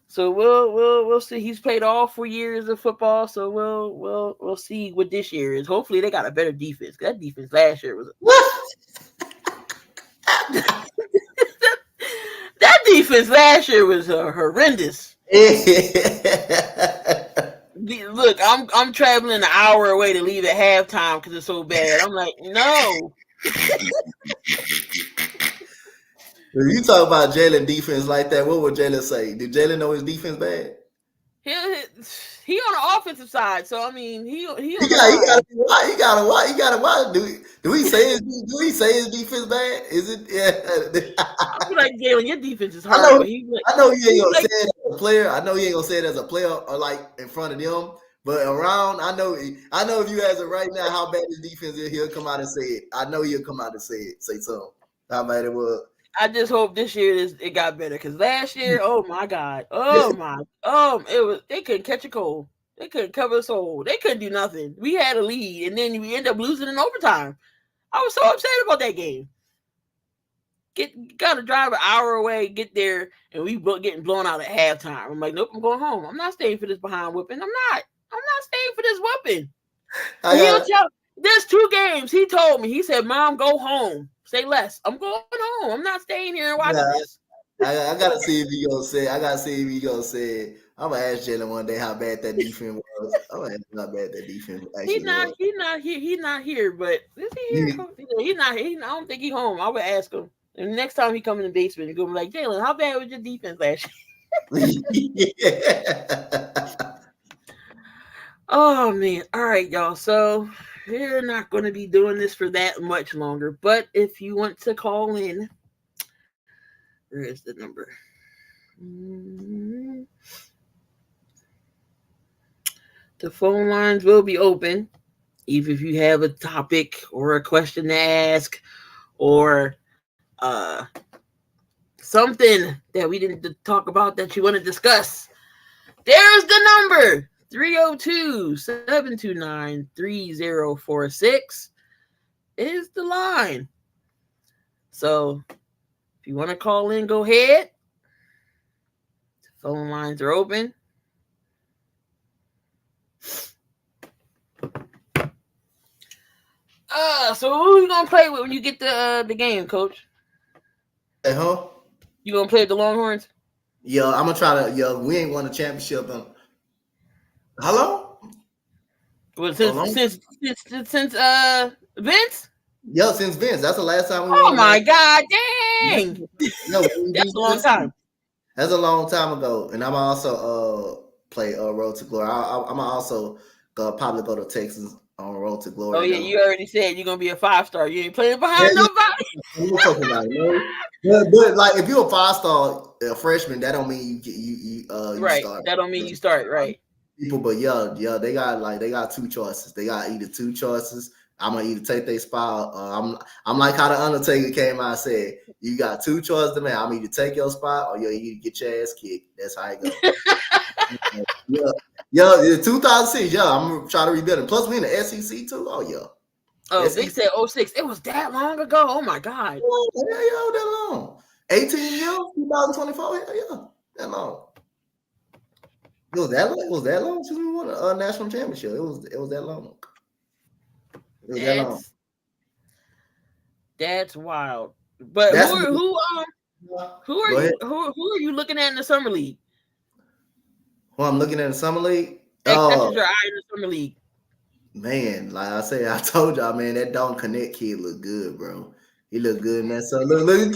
So we'll see. He's played all 4 years of football. So we'll see what this year is. Hopefully they got a better defense. That defense last year was that defense last year was horrendous. Look, I'm traveling an hour away to leave at halftime because it's so bad. I'm like, no. When you talk about Jalen defense like that, what would Jalen say? Did Jalen know his defense bad? He on the offensive side, so I mean he gotta watch. Do we say his defense bad? Is it? Yeah. I feel like Jalen, your defense is hard. I know he ain't gonna say it as a player. I know he ain't gonna say it as a player or like in front of them. But around, I know if you ask him right now how bad his defense is, he'll come out and say it. I know he'll come out and say something. How bad it was. I just hope this year it got better because last year, oh my God, they couldn't catch a cold, they couldn't cover a soul, they couldn't do nothing. We had a lead and then we ended up losing in overtime. I was so upset about that game. Got to drive an hour away, get there, and we getting blown out at halftime. I'm like, nope, I'm going home. I'm not staying for this behind whooping. I'm not staying for this whooping. There's 2 games. He told me. He said, "Mom, go home. Say less. I'm going home. I'm not staying here and watching this." I gotta see if he gonna say. I'm gonna ask Jalen one day how bad that defense was. I'm gonna ask him how bad that defense actually was. He's not here. But is he here? He's not here. I don't think he's home. I would ask him. And next time he come in the basement, he's gonna be like, "Jalen, how bad was your defense last year?" Oh man. All right, y'all. So we're not going to be doing this for that much longer. But if you want to call in, where is the number? The phone lines will be open. Even if you have a topic or a question to ask or something that we didn't talk about that you want to discuss, there's the number. 302-729-3046 is the line. So if you want to call in, go ahead. The phone lines are open. So who are you gonna play with when you get the game, Coach? Hey, huh? You gonna play with the Longhorns? Yo, I'm gonna try to. Yo, we ain't won a championship. How long? Well, since Vince. Yeah, since Vince. That's the last time we Oh won. my God, Yeah, dang! we That's beat a long Tennessee. time. That's a long time ago. And I'm also play Road to Glory. I'm also probably go to Texas on Road to Oh Glory yeah, though. you already said you're gonna be a 5-star. You ain't playing Yeah, behind nobody. no fucking body, no. But like if you're a 5-star freshman, that don't mean you Right. start That don't mean you start right. people. But yeah, they got two choices. They got either two choices. I'm gonna either take their spot. I'm like how the Undertaker came out and said, you got two choices to make. I'm either take your spot or you either get your ass kicked. That's how it goes. Yeah, 2006. Yeah, I'm trying to rebuild it. Plus, we in the SEC too. Oh yeah. Oh, SEC. Vic said 06. It was that long ago. Oh my God. Yeah, that long. 18 years, 2024. Yeah, that long. It was that long. It was that long since we won a national championship. It was that long. It was that long. That's wild. But That's who go ahead. are you looking at in the summer league? Well, I'm looking at the summer league. That catches your eye in the summer league. Man, like I said, I told y'all, man, that Don't Connect kid look good, bro. He look good in that sun. Look.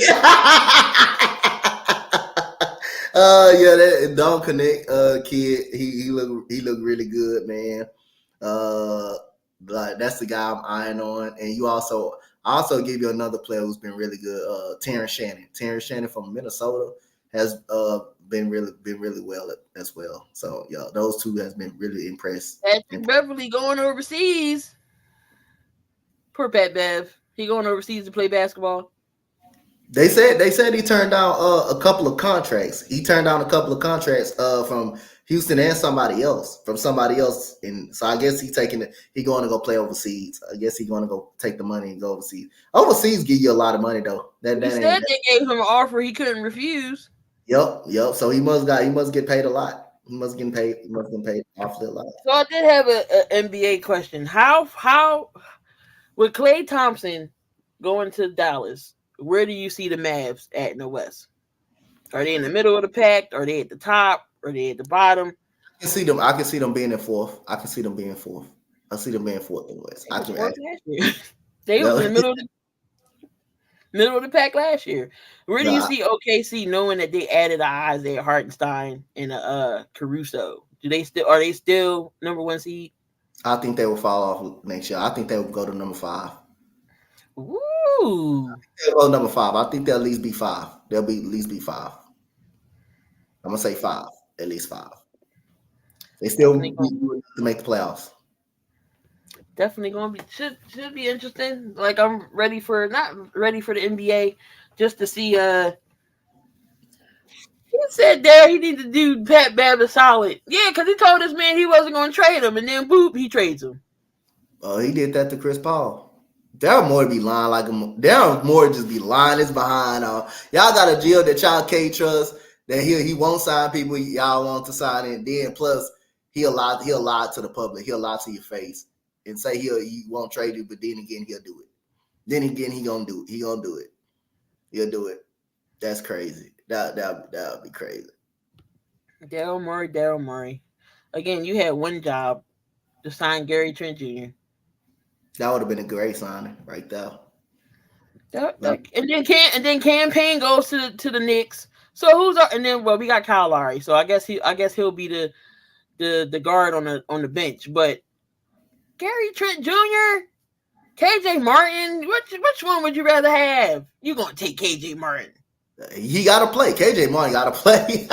Yeah, that Don't Connect kid. He look really good, man. Like that's the guy I'm eyeing on. And I also give you another player who's been really good. Terrence Shannon. Terrence Shannon from Minnesota has been really well as well. So yeah, those two has been really impressed. Patrick Beverly going overseas. Poor Pat Bev. He going overseas to play basketball. They said he turned down a couple of contracts. He turned down a couple of contracts from Houston and somebody else, and so I guess he going to go play overseas. I guess he going to go take the money and go overseas. Overseas give you a lot of money though. He said they gave him an offer he couldn't refuse. Yep. So he must get paid a lot. He must get paid awfully a lot. So I did have an NBA question. How with Klay Thompson going to Dallas? Where do you see the Mavs at in the West? Are they in the middle of the pack? Are they at the top? Are they at the bottom? I can see them being in fourth. I can see them being fourth. I see them being fourth in the West. They was in the middle of the pack last year. Where do you see OKC knowing that they added Isaiah Hartenstein and Caruso? Are they still number one seed? I think they will fall off next year. I think they will go to number 5. Ooh. They'll go number 5. I think they'll at least be 5. They'll at least be 5. I'm gonna say 5. At least 5. They still need to make the playoffs. Definitely gonna be should be interesting. Like I'm not ready for the NBA just to see. He said there he needs to do Pat Bev a solid. Yeah, because he told this man he wasn't gonna trade him, and then boop, he trades him. Oh, he did that to Chris Paul. Daryl Morey be lying like him. Daryl Morey just be lying his behind. Y'all got a deal that y'all can't trust. That he won't sign people y'all want to sign in. Then plus he'll lie to the public. He'll lie to your face and say he won't trade you, but then again he'll do it. Then again he gonna do it. He'll do it. That's crazy. That would be crazy. Daryl Morey. Again, you had one job to sign Trent Jr. That would have been a great signing right there. And then campaign goes to the Knicks. So we got Kyle Lowry. So I guess he'll be the guard on the bench. But Gary Trent Jr., KJ Martin, which one would you rather have? You gonna take KJ Martin? He gotta play. KJ Martin gotta play.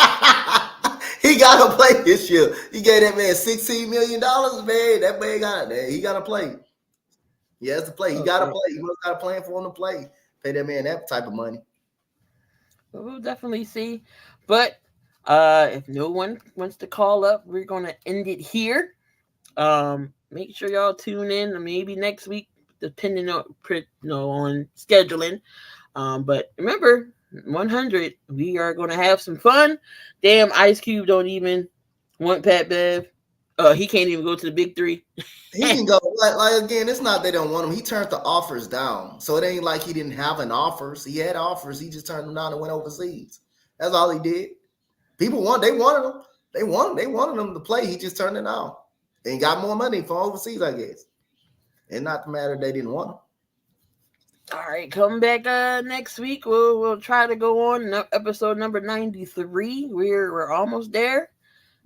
He gotta play this year. You gave that man $16 million, man. That man he gotta play. He has to play. He gotta play. He must got a plan for him to play. Pay that man that type of money. We'll definitely see. But if no one wants to call up, we're gonna end it here. Make sure y'all tune in. Maybe next week, depending on scheduling. But remember, 100. We are gonna have some fun. Damn, Ice Cube don't even want Pat Bev. He can't even go to the big 3. He can go like again. It's not they don't want him. He turned the offers down, so it ain't like he didn't have an offers. He had offers. He just turned them down and went overseas. That's all he did. People wanted him. They wanted him to play. He just turned it down and got more money from overseas, I guess. And not the matter they didn't want him. All right, come back next week. We'll try to go on episode number 93. We're almost there.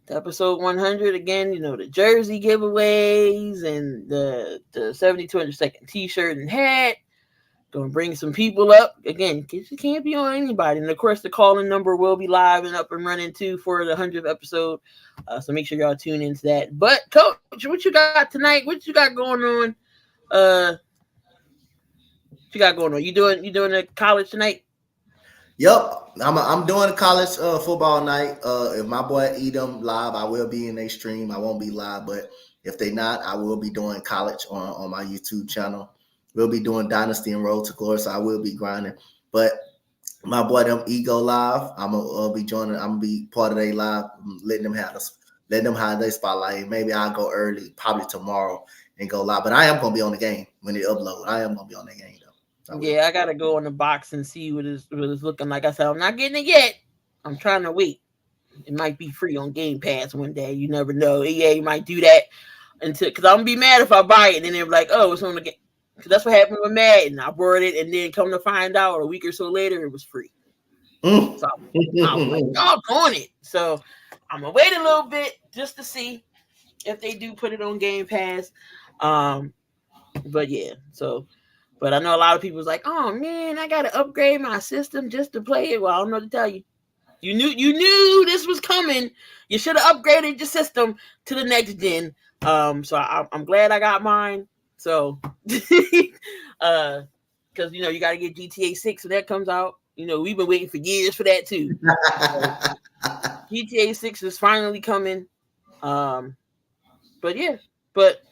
To episode 100 again. You know, the jersey giveaways and the 7200 T-shirt and hat. Gonna bring some people up again. You can't be on anybody, and of course the calling number will be live and up and running too for the 100th episode. So make sure y'all tune into that. But Coach, what you got tonight? What you got going on? What you got going on? You doing a college tonight? Yep, I'm doing a college football night. If my boy Edom live, I will be in their stream. I won't be live, but if they not, I will be doing college on my YouTube channel. We'll be doing Dynasty and Road to Glory, so I will be grinding. But my boy them Ego live, I'm gonna be joining. I'm gonna be part of their live, letting them have their spotlight. Maybe I'll go early, probably tomorrow, and go live. But I am gonna be on the game when it upload. I am gonna be on the game though. Yeah, I gotta go in the box and see what it's looking like. I said I'm not getting it yet. I'm trying to wait. It might be free on Game Pass one day. You never know. EA might do that because I'm gonna be mad if I buy it and then they're like, oh, it's on the game. Because that's what happened with Madden. I bought it and then come to find out a week or so later it was free. So I'm like, on it. So I'm gonna wait a little bit just to see if they do put it on Game Pass. But yeah, but I know a lot of people's like, oh man, I gotta upgrade my system just to play it. Well, I don't know what to tell you. You knew this was coming. You should have upgraded your system to the next gen. So I'm glad I got mine. So, because you got to get GTA 6 when that comes out. We've been waiting for years for that too. GTA 6 is finally coming. But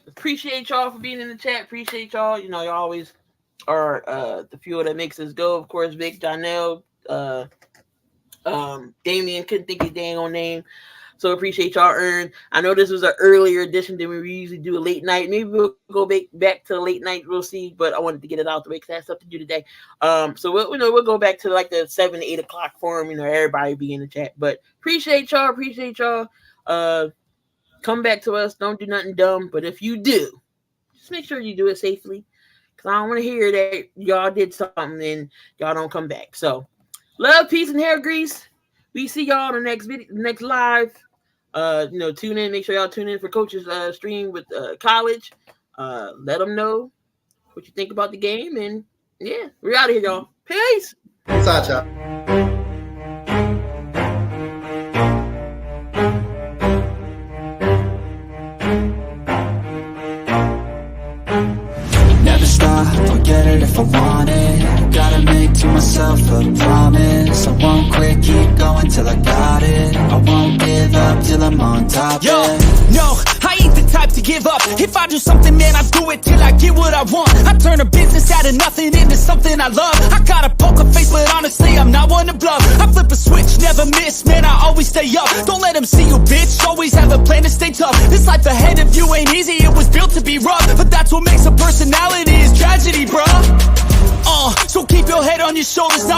appreciate y'all for being in the chat. Appreciate y'all. Y'all always are the fuel that makes us go. Of course, Vic, Jonelle, Damien couldn't think his dang on name. So appreciate y'all, Earn. I know this was an earlier edition than we usually do a late night. Maybe we'll go back to the late night. We'll see. But I wanted to get it out the way because I have stuff to do today. So we'll go back to like the 7 to 8 o'clock forum. Everybody be in the chat. But appreciate y'all. Come back to us. Don't do nothing dumb. But if you do, just make sure you do it safely. Because I don't want to hear that y'all did something and y'all don't come back. So love, peace, and hair grease. We see y'all on the next video, next live. Tune in. Make sure y'all tune in for Coach's stream with college. Let them know what you think about the game. And yeah, we're out of here, y'all. Peace. Peace out, y'all. Never stop, I'll get it if I want it. Gotta make to myself a promise. I won't quit, keep going till I got it. I won't give up till I'm on top. Yo, no, I ain't the type to give up. If I do something, man, I do it till I get what I want. I turn a business out of nothing into something I love. I got a poker face, but honestly, I'm not one to bluff. I flip a switch, never miss, man, I always stay up. Don't let them see you, bitch, always have a plan to stay tough. This life ahead of you ain't easy, it was built to be rough. But that's what makes a personality is tragedy, bruh. So keep your head on your shoulders now.